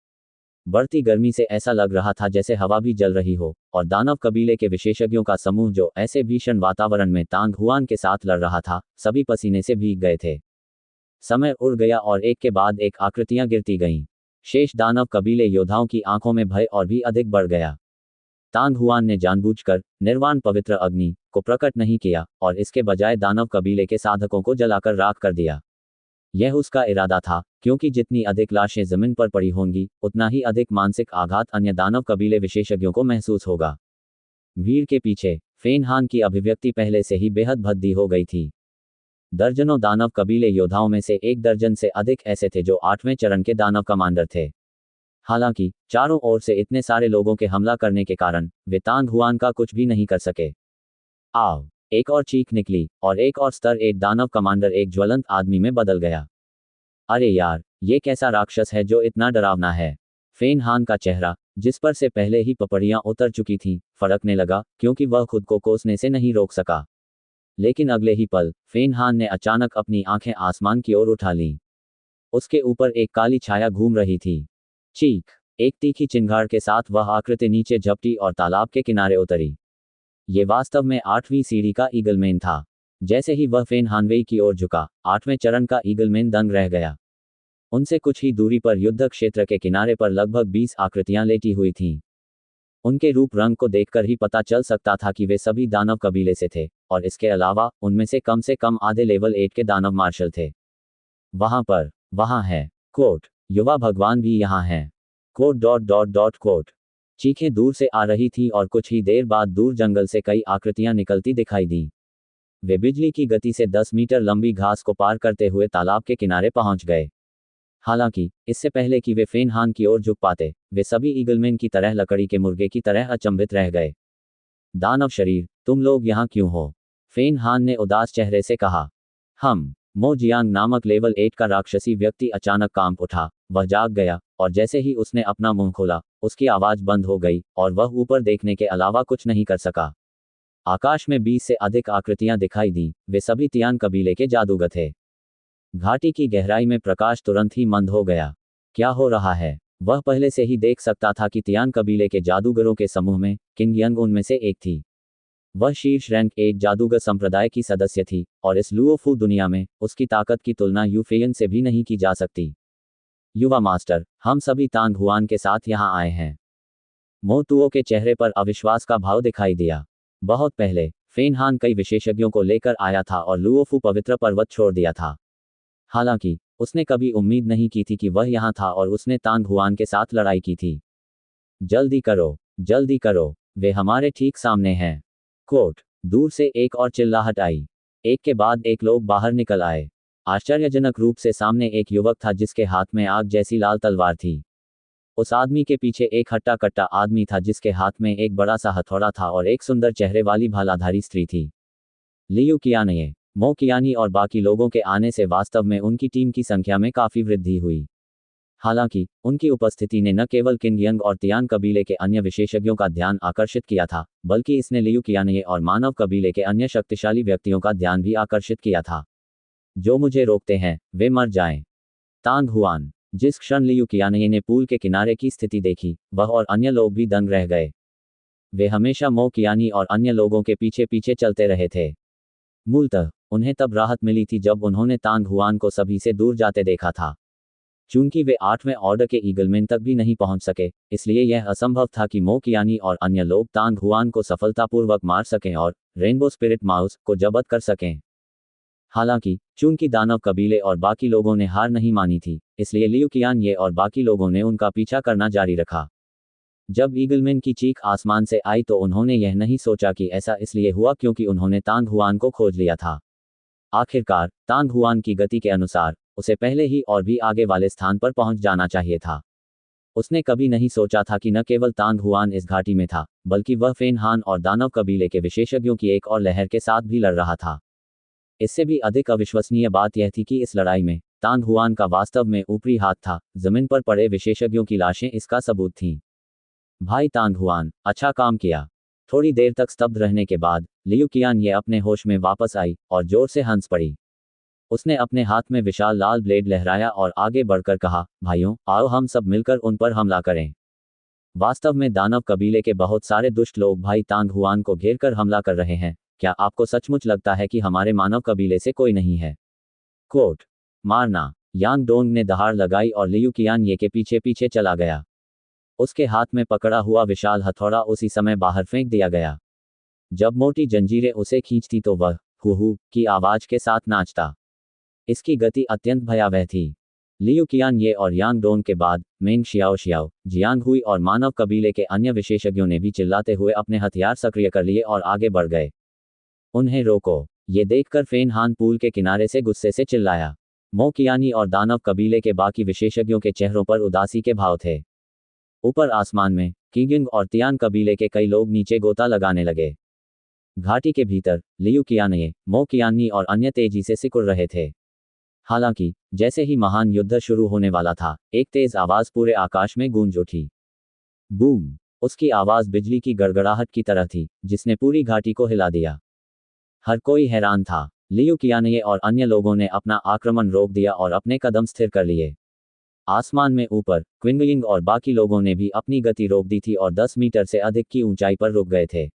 बढ़ती गर्मी से ऐसा लग रहा था जैसे हवा भी जल रही हो, और दानव कबीले के विशेषज्ञों का समूह जो ऐसे भीषण वातावरण में तांग हुआन के साथ लड़ रहा था, सभी पसीने से भीग गए थे। समय उड़ गया और एक के बाद एक आकृतियां गिरती गईं। शेष दानव कबीले योद्धाओं की आंखों में भय और भी अधिक बढ़ गया। तांग हुआन ने जानबूझकर निर्वाण पवित्र अग्नि को प्रकट नहीं किया और इसके बजाय दानव कबीले के साधकों को जलाकर राख कर दिया। यह उसका इरादा था, क्योंकि जितनी अधिक लाशें जमीन पर पड़ी होंगी, उतना ही अधिक मानसिक आघात अन्य दानव कबीले विशेषज्ञों को महसूस होगा। भीड़ के पीछे फेन हान की अभिव्यक्ति पहले से ही बेहद भद्दी हो गई थी। दर्जनों दानव कबीले योद्धाओं में से 1 दर्जन से अधिक ऐसे थे जो 8वें चरण के दानव कमांडर थे। हालांकि चारों ओर से इतने सारे लोगों के हमला करने के कारण वे तांग हुआन का कुछ भी नहीं कर सके। आओ! एक और चीख निकली और एक और स्तर 1 दानव कमांडर एक ज्वलंत आदमी में बदल गया। अरे यार, ये कैसा राक्षस है जो इतना डरावना है? फेन हान का चेहरा, जिस पर से पहले ही पपड़ियां उतर चुकी थीं, फड़कने लगा, क्योंकि वह खुद को कोसने से नहीं रोक सका। लेकिन अगले ही पल फेन हान ने अचानक अपनी आंखें आसमान की ओर उठा लीं। उसके ऊपर एक काली छाया घूम रही थी। चीख! एक तीखी चिंगार के साथ वह आकृति नीचे झपटी और तालाब के किनारे उतरी। ये वास्तव में 8वीं सीढ़ी का ईगलमैन था। जैसे ही वह फेन हानवेई की ओर झुका, 8वें चरण का ईगलमैन दंग रह गया। उनसे कुछ ही दूरी पर युद्ध क्षेत्र के किनारे पर लगभग 20 आकृतियां लेटी हुई थीं। उनके रूप रंग को देखकर ही पता चल सकता था कि वे सभी दानव कबीले से थे, और इसके अलावा उनमें से कम आधे लेवल 8 के दानव मार्शल थे। वहां है कोट, युवा भगवान भी यहाँ हैं। कोट। चीखें दूर से आ रही थीं और कुछ ही देर बाद दूर जंगल से कई आकृतियां निकलती दिखाई दीं। वे बिजली की गति से 10 मीटर लंबी घास को पार करते हुए तालाब के किनारे पहुंच गए। हालांकि इससे पहले कि वे फेन हान की ओर झुक पाते, वे सभी ईगलमैन की तरह लकड़ी के मुर्गे की तरह अचंभित रह गए। दानव शरीर, तुम लोग यहाँ क्यों हो? फेन हान ने उदास चेहरे से कहा। हम मो जियांग नामक लेवल 8 का राक्षसी व्यक्ति अचानक कांप उठा। वह जाग गया, और जैसे ही उसने अपना मुंह खोला, उसकी आवाज बंद हो गई और वह ऊपर देखने के अलावा कुछ नहीं कर सका। आकाश में 20 से अधिक आकृतियां दिखाई दी। वे सभी तियान कबीले के जादूगर थे। घाटी की गहराई में प्रकाश तुरंत ही मंद हो गया। क्या हो रहा है? वह पहले से ही देख सकता था कि तियान कबीले के जादूगरों के समूह में किंग यंग उनमें से एक थी। वह शीर्ष रैंक 8 जादूगर संप्रदाय की सदस्य थी, और इस लुओफू दुनिया में उसकी ताकत की तुलना यूफेयन से भी नहीं की जा सकती। युवा मास्टर, हम सभी तांग हुआन के साथ यहाँ आए हैं। मो तुओ के चेहरे पर अविश्वास का भाव दिखाई दिया। बहुत पहले फेन हान कई विशेषज्ञों को लेकर आया था और लुओफू पवित्र पर्वत छोड़ दिया था। हालांकि उसने कभी उम्मीद नहीं की थी कि वह यहाँ था और उसने तांग हुआन के साथ लड़ाई की थी। जल्दी करो, वे हमारे ठीक सामने हैं। कोट, दूर से एक और चिल्लाहट आई। एक के बाद एक लोग बाहर निकल आए। आश्चर्यजनक रूप से सामने एक युवक था जिसके हाथ में आग जैसी लाल तलवार थी। उस आदमी के पीछे एक हट्टा कट्टा आदमी था जिसके हाथ में एक बड़ा सा हथौड़ा था और एक सुंदर चेहरे वाली भालाधारी स्त्री थी। लियू कियानये, मो कियानी और बाकी लोगों के आने से वास्तव में उनकी टीम की संख्या में काफी वृद्धि हुई। हालांकि उनकी उपस्थिति ने न केवल किंग यंग और तियान कबीले के अन्य विशेषज्ञों का ध्यान आकर्षित किया था, बल्कि इसने लियू कियानये और मानव कबीले के अन्य शक्तिशाली व्यक्तियों का ध्यान भी आकर्षित किया था। जो मुझे रोकते हैं, वे मर जाएं। तांग हुआन। जिस क्षण लियू कियानये ने पूल के किनारे की स्थिति देखी, वह और अन्य लोग भी दंग रह गए। वे हमेशा मो कियानी और अन्य लोगों के पीछे पीछे चलते रहे थे। मूलतः उन्हें तब राहत मिली थी जब उन्होंने तांग हुआन को सभी से दूर जाते देखा था। चूंकि वे 8वें ऑर्डर के ईगलमैन तक भी नहीं पहुंच सके, इसलिए यह असंभव था कि मो कियानी और अन्य लोग तांग हुआन को सफलतापूर्वक मार सकें और रेनबो स्पिरिट माउस को जब्त कर सकें। हालांकि चूंकि दानव कबीले और बाकी लोगों ने हार नहीं मानी थी, इसलिए लियू कियानये और बाकी लोगों ने उनका पीछा करना जारी रखा। जब ईगलमैन की चीख आसमान से आई तो उन्होंने यह नहीं सोचा कि ऐसा इसलिए हुआ क्योंकि उन्होंने तांग हुआन को खोज लिया था। आखिरकार तांग हुआन की गति के अनुसार उसे पहले ही और भी आगे वाले स्थान पर पहुंच जाना चाहिए था। उसने कभी नहीं सोचा था कि न केवल तांग हुआन इस घाटी में था, बल्कि वह फेन हान और दानव कबीले के विशेषज्ञों की एक और लहर के साथ भी लड़ रहा था। इससे भी अधिक अविश्वसनीय बात यह थी कि इस लड़ाई में तांग हुआन का वास्तव में ऊपरी हाथ था। जमीन पर पड़े विशेषज्ञों की लाशें इसका सबूत थीं। भाई तांग हुआन, अच्छा काम किया। थोड़ी देर तक स्तब्ध रहने के बाद लियू कियानये अपने होश में वापस आई और जोर से हंस पड़ी। उसने अपने हाथ में विशाल लाल ब्लेड लहराया और आगे बढ़कर कहा, भाइयों, आओ हम सब मिलकर उन पर हमला करें। वास्तव में दानव कबीले के बहुत सारे दुष्ट लोग भाई तांग हुआन को घेर कर हमला कर रहे हैं। क्या आपको सचमुच लगता है कि हमारे मानव कबीले से कोई नहीं है? कोट मारना। यांग डोंग ने दहाड़ लगाई और लियू कियान ये के पीछे पीछे चला गया। उसके हाथ में पकड़ा हुआ विशाल हथौड़ा उसी समय बाहर फेंक दिया गया। जब मोटी जंजीरें उसे खींचती तो वह हु की आवाज के साथ नाचता। इसकी गति अत्यंत भयावह थी। लियू कियान ये और यांग डोंग के बाद मेंग शियाओ शियाओ, जियांग हुई और मानव कबीले के अन्य विशेषज्ञों ने भी चिल्लाते हुए अपने हथियार सक्रिय कर लिए और आगे बढ़ गए। उन्हें रोको। ये देखकर फेन हान पूल के किनारे से गुस्से से चिल्लाया। मो कियानी और दानव कबीले के बाकी विशेषज्ञों के चेहरों पर उदासी के भाव थे। ऊपर आसमान में कीगिंग और तियान कबीले के कई लोग नीचे गोता लगाने लगे। घाटी के भीतर लियू कियाने, मो कियानी और अन्य तेजी से सिकुड़ रहे थे। हालांकि जैसे ही महान युद्ध शुरू होने वाला था, एक तेज आवाज पूरे आकाश में गूंज उठी। बूम। उसकी आवाज बिजली की गड़गड़ाहट की तरह थी, जिसने पूरी घाटी को हिला दिया। हर कोई हैरान था। लियू कियाने और अन्य लोगों ने अपना आक्रमण रोक दिया और अपने कदम स्थिर कर लिए। आसमान में ऊपर क्विंगलिंग और बाकी लोगों ने भी अपनी गति रोक दी थी और 10 मीटर से अधिक की ऊंचाई पर रुक गए थे।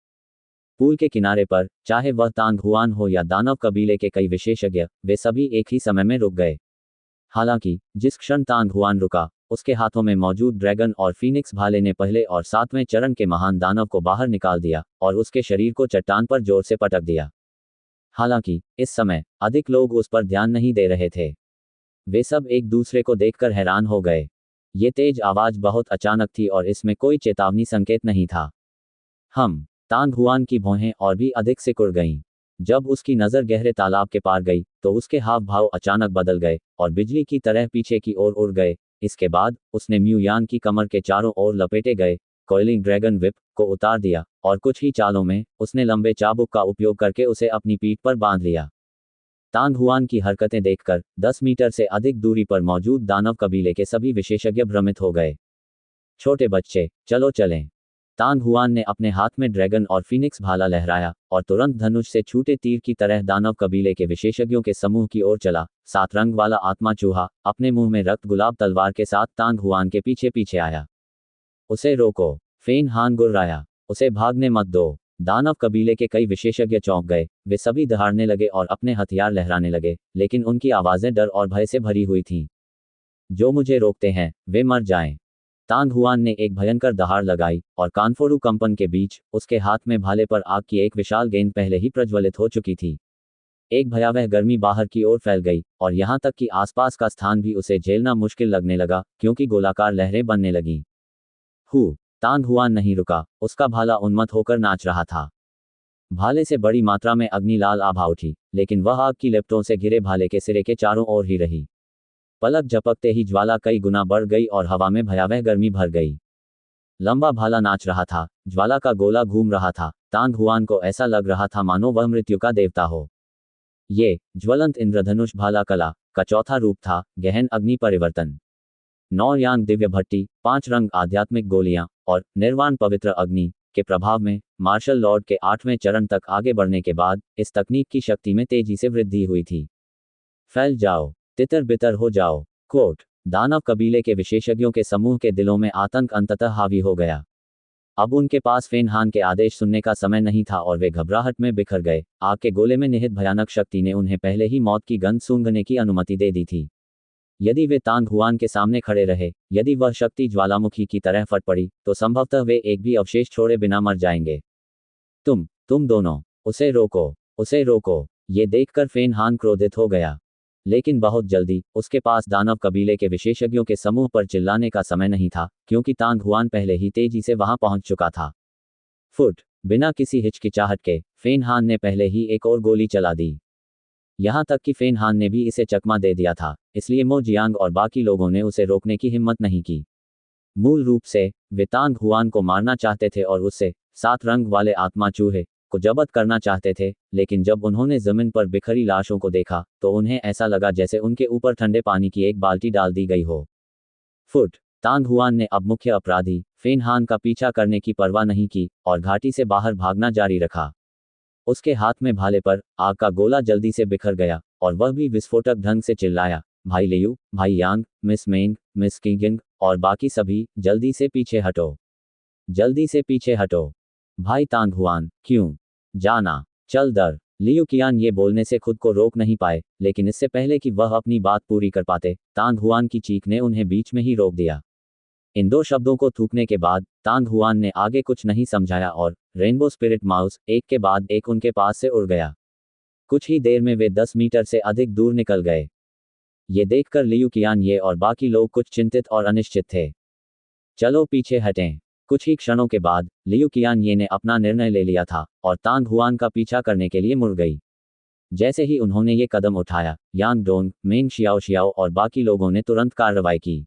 पूल के किनारे पर, चाहे वह तांग हुआन हो या दानव कबीले के कई विशेषज्ञ, वे सभी एक ही समय में रुक गए। हालांकि जिस क्षण तांग हुआन रुका, उसके हाथों में मौजूद ड्रैगन और फीनिक्स भाले ने पहले और 7वें चरण के महान दानव को बाहर निकाल दिया और उसके शरीर को चट्टान पर जोर से पटक दिया। हालांकि इस समय अधिक लोग उस पर ध्यान नहीं दे रहे थे। वे सब एक दूसरे को देखकर हैरान हो गए। ये तेज आवाज बहुत अचानक थी और इसमें कोई चेतावनी संकेत नहीं था। तांग हुआन की भौहें और भी अधिक सिकुड़ गईं। जब उसकी नज़र गहरे तालाब के पार गई, तो उसके हाव भाव अचानक बदल गए और बिजली की तरह पीछे की ओर उड़ गए। इसके बाद उसने म्यू यांग की कमर के चारों ओर लपेटे गए कॉइलिंग ड्रैगन विप को उतार दिया और कुछ ही चालों में उसने लंबे चाबुक का उपयोग करके उसे अपनी पीठ पर बांध लिया। तांग हुआन की हरकतें देखकर 10 मीटर से अधिक दूरी पर मौजूद दानव कबीले के सभी विशेषज्ञ भ्रमित हो गए। छोटे बच्चे, चलो चलें। तांग हुआन ने अपने हाथ में ड्रैगन और फीनिक्स भाला लहराया और तुरंत धनुष से छूटे तीर की तरह दानव कबीले के विशेषज्ञों के समूह की ओर चला। 7 रंग वाला आत्मा चूहा अपने मुंह में रक्त गुलाब तलवार के साथ तांग हुआन के पीछे पीछे आया। उसे रोको। फेन हान गुर्राया। उसे भागने मत दो। दानव कबीले के कई विशेषज्ञ चौंक गए। वे सभी दहाड़ने लगे और अपने हथियार लहराने लगे, लेकिन उनकी आवाजें डर और भय से भरी हुई थीं। जो मुझे रोकते हैं, वे मर जाएं। तांग हुआन ने एक भयंकर दहाड़ लगाई और कानफोरू कंपन के बीच उसके हाथ में भाले पर आग की एक विशाल गेंद पहले ही प्रज्वलित हो चुकी थी। एक भयावह गर्मी बाहर की ओर फैल गई और यहाँ तक कि आसपास का स्थान भी उसे झेलना मुश्किल लगने लगा, क्योंकि गोलाकार लहरें बनने लगीं। तांग हुआन नहीं रुका। उसका भाला उन्मत्त होकर नाच रहा था। भाले से बड़ी मात्रा में अग्निलाल आभा उठी, लेकिन वह आग की लिपटों से घिरे भाले के सिरे के चारों ओर ही रही। पलक झपकते ही ज्वाला कई गुना बढ़ गई और हवा में भयावह गर्मी भर गई। लंबा भाला नाच रहा था, ज्वाला का गोला घूम रहा था। तांग हुआन को ऐसा लग रहा था मानो वह मृत्यु का देवता हो। ये ज्वलंत इंद्रधनुष भाला कला का चौथा रूप था, गहन अग्नि परिवर्तन। 9 यांग दिव्य भट्टी, 5 रंग आध्यात्मिक गोलियां और निर्वाण पवित्र अग्नि के प्रभाव में मार्शल लॉर्ड के 8वें चरण तक आगे बढ़ने के बाद इस तकनीक की शक्ति में तेजी से वृद्धि हुई थी। फैल जाओ, तितर बितर हो जाओ। कोट। दानव कबीले के विशेषज्ञों के समूह के दिलों में आतंक अंततः हावी हो गया। अब उनके पास फेन हान के आदेश सुनने का समय नहीं था और वे घबराहट में बिखर गए। आग के गोले में निहित भयानक शक्ति ने उन्हें पहले ही मौत की गंध सूंघने की अनुमति दे दी थी। यदि वे तांग हुआन के सामने खड़े रहे, यदि वह शक्ति ज्वालामुखी की तरह फट पड़ी, तो संभवतः वे एक भी अवशेष छोड़े बिना मर जाएंगे। तुम दोनों, उसे रोको, उसे रोको। ये देखकर फेन हान क्रोधित हो गया। लेकिन बहुत जल्दी उसके पास दानव कबीले के विशेषज्ञों के समूह पर चिल्लाने का समय नहीं था, क्योंकि तांग हुआन पहले ही तेजी से वहां पहुंच चुका था। बिना किसी हिचकिचाहट के फेन हान ने पहले ही एक और गोली चला दी। यहां तक कि फेन हान ने भी इसे चकमा दे दिया था, इसलिए मो जियांग और बाकी लोगों ने उसे रोकने की हिम्मत नहीं की। मूल रूप से वे तांग हुआन को मारना चाहते थे और उससे 7 रंग वाले आत्मा चूहे को जब्त करना चाहते थे, लेकिन जब उन्होंने जमीन पर बिखरी लाशों को देखा, तो उन्हें ऐसा लगा जैसे उनके ऊपर ठंडे पानी की एक बाल्टी डाल दी गई हो। तांग हुआन ने अब मुख्य अपराधी फेन हान का पीछा करने की परवाह नहीं की और घाटी से बाहर भागना जारी रखा। उसके हाथ में भाले पर आग का गोला जल्दी से बिखर गया और वह भी विस्फोटक ढंग से चिल्लाया, भाई लियू, भाई यांग, मिस मेंग, मिस कीगिंग और बाकी सभी, जल्दी से पीछे हटो, जल्दी से पीछे हटो। भाई तांग हुआन, क्यों जाना, चल दर। लियू कियान ये बोलने से खुद को रोक नहीं पाए, लेकिन इससे पहले कि वह अपनी बात पूरी कर पाते, तांग हुआन की चीख ने उन्हें बीच में ही रोक दिया। इन दो शब्दों को थूकने के बाद तांग हुआन ने आगे कुछ नहीं समझाया और रेनबो स्पिरिट माउस एक के बाद एक उनके पास से उड़ गया। कुछ ही देर में वे 10 मीटर से अधिक दूर निकल गए। ये देखकर लियू कियान ये और बाकी लोग कुछ चिंतित और अनिश्चित थे। चलो पीछे हटें। कुछ ही क्षणों के बाद लियू कियान ये ने अपना निर्णय ले लिया था और तांग हुआन का पीछा करने के लिए मुड़ गई। जैसे ही उन्होंने ये कदम उठाया, यांग डोंग, मेंग शियाओ शियाओ और बाकी लोगों ने तुरंत कार्रवाई की।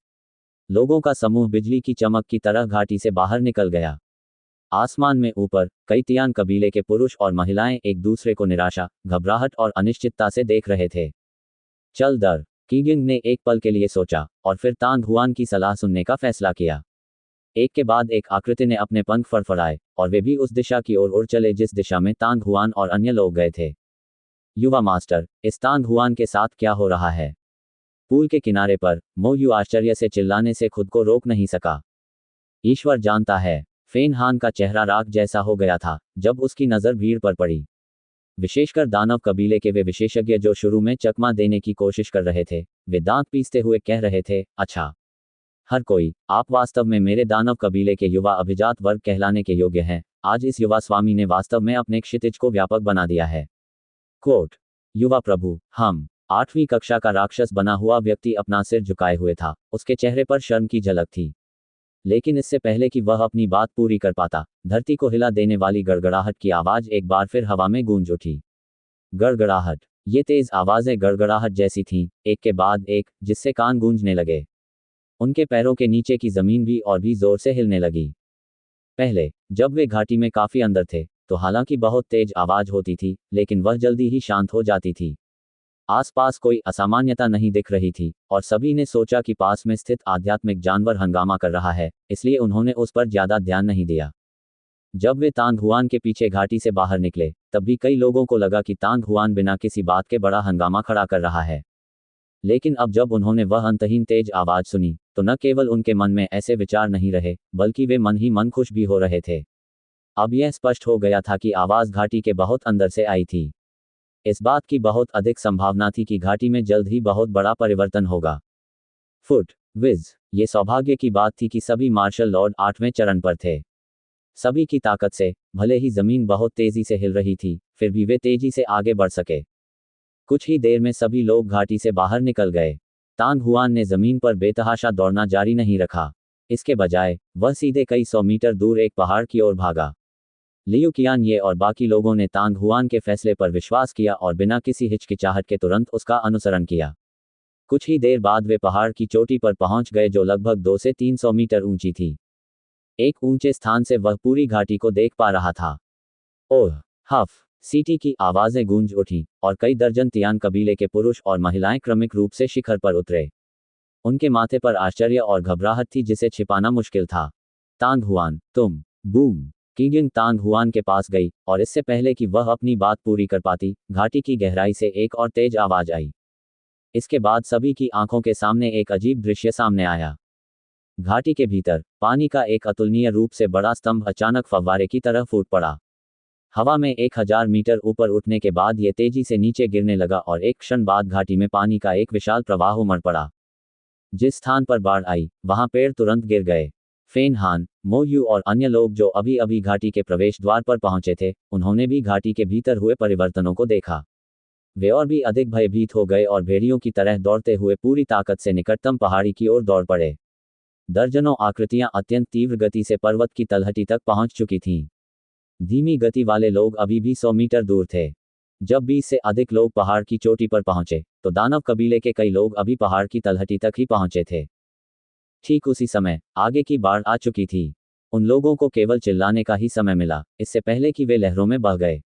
लोगों का समूह बिजली की चमक की तरह घाटी से बाहर निकल गया। आसमान में ऊपर कई तियान कबीले के पुरुष और महिलाएं एक दूसरे को निराशा, घबराहट और अनिश्चितता से देख रहे थे। चल दर। कीगिंग ने एक पल के लिए सोचा और फिर तांग हुआन की सलाह सुनने का फैसला किया। एक के बाद एक आकृति ने अपने पंख फड़फड़ाए और वे भी उस दिशा की ओर उड़ चले जिस दिशा में तांग हुआन और अन्य लोग गए थे। युवा मास्टर, इस तांग हुआन के साथ क्या हो रहा है? पूल के किनारे पर मो यू आश्चर्य से चिल्लाने से खुद को रोक नहीं सका। ईश्वर जानता है। फेन हान का चेहरा राख जैसा हो गया था जब उसकी नज़र भीड़ पर पड़ी। विशेषकर दानव कबीले के वे विशेषज्ञ जो शुरू में चकमा देने की कोशिश कर रहे थे, वे दांत पीसते हुए कह रहे थे, अच्छा हर कोई, आप वास्तव में मेरे दानव कबीले के युवा अभिजात वर्ग कहलाने के योग्य हैं। आज इस युवा स्वामी ने वास्तव में अपने क्षितिज को व्यापक बना दिया है। कोट। युवा प्रभु, हम 8वीं कक्षा का राक्षस बना हुआ व्यक्ति अपना सिर झुकाए हुए था। उसके चेहरे पर शर्म की झलक थी। लेकिन इससे पहले कि वह अपनी बात पूरी कर पाता, धरती को हिला देने वाली गड़गड़ाहट की आवाज एक बार फिर हवा में गूंज उठी। गड़गड़ाहट। ये तेज आवाजें गड़गड़ाहट जैसी थीं, एक के बाद एक, जिससे कान गूंजने लगे। उनके पैरों के नीचे की जमीन भी और भी जोर से हिलने लगी। पहले जब वे घाटी में काफी अंदर थे तो हालांकि बहुत तेज आवाज होती थी, लेकिन वह जल्दी ही शांत हो जाती थी। आसपास कोई असामान्यता नहीं दिख रही थी और सभी ने सोचा कि पास में स्थित आध्यात्मिक जानवर हंगामा कर रहा है, इसलिए उन्होंने उस पर ज्यादा ध्यान नहीं दिया। जब वे तांग हुआन के पीछे घाटी से बाहर निकले, तब भी कई लोगों को लगा कि तांग हुआन बिना किसी बात के बड़ा हंगामा खड़ा कर रहा है। लेकिन अब जब उन्होंने वह अंतहीन तेज आवाज सुनी, तो न केवल उनके मन में ऐसे विचार नहीं रहे, बल्कि वे मन ही मन खुश भी हो रहे थे। अब यह स्पष्ट हो गया था कि आवाज घाटी के बहुत अंदर से आई थी। इस बात की बहुत अधिक संभावना थी कि घाटी में जल्द ही बहुत बड़ा परिवर्तन होगा। फुट विज। ये सौभाग्य की बात थी कि सभी मार्शल लॉर्ड 8वें चरण पर थे। सभी की ताकत से, भले ही जमीन बहुत तेजी से हिल रही थी, फिर भी वे तेजी से आगे बढ़ सके। कुछ ही देर में सभी लोग घाटी से बाहर निकल गए। तांग हुआन ने जमीन पर बेतहाशा दौड़ना जारी नहीं रखा। इसके बजाय वह सीधे कई 100 मीटर दूर एक पहाड़ की ओर भागा। लियू कियान ये और बाकी लोगों ने तांग हुआन के फैसले पर विश्वास किया और बिना किसी हिचकिचाहट के तुरंत उसका अनुसरण किया। कुछ ही देर बाद वे पहाड़ की चोटी पर पहुंच गए जो लगभग 200 से 300 मीटर ऊंची थी। एक ऊंचे स्थान से वह पूरी घाटी को देख पा रहा था। ओह, हफ, सीटी की आवाजें गूंज उठी और कई दर्जन तियान कबीले के पुरुष और महिलाएं क्रमिक रूप से शिखर पर उतरे। उनके माथे पर आश्चर्य और घबराहट थी जिसे छिपाना मुश्किल था। तांग हुआन, तुम। बूम। कीगिंग तांग हुआन के पास गई और इससे पहले कि वह अपनी बात पूरी कर पाती, घाटी की गहराई से एक और तेज आवाज आई। इसके बाद सभी की आंखों के सामने एक अजीब दृश्य सामने आया। घाटी के भीतर पानी का एक अतुलनीय रूप से बड़ा स्तंभ अचानक फव्वारे की तरह फूट पड़ा। हवा में 1000 मीटर ऊपर उठने के बाद यह तेजी से नीचे गिरने लगा और एक क्षण बाद घाटी में पानी का एक विशाल प्रवाह उमड़ पड़ा। जिस स्थान पर बाढ़ आई, वहां पेड़ तुरंत गिर गए। फेन हान, मो यू और अन्य लोग जो अभी अभी घाटी के प्रवेश द्वार पर पहुंचे थे, उन्होंने भी घाटी के भीतर हुए परिवर्तनों को देखा। वे और भी अधिक भयभीत हो गए और भेड़ियों की तरह दौड़ते हुए पूरी ताकत से निकटतम पहाड़ी की ओर दौड़ पड़े। दर्जनों आकृतियां अत्यंत तीव्र गति से पर्वत की तलहटी तक पहुंच चुकी थीं। धीमी गति वाले लोग अभी भी 100 मीटर दूर थे। जब 20 से अधिक लोग पहाड़ की चोटी पर पहुंचे, तो दानव कबीले के कई लोग अभी पहाड़ की तलहटी तक ही पहुंचे थे। ठीक उसी समय आगे की बाढ़ आ चुकी थी। उन लोगों को केवल चिल्लाने का ही समय मिला, इससे पहले कि वे लहरों में बह गए।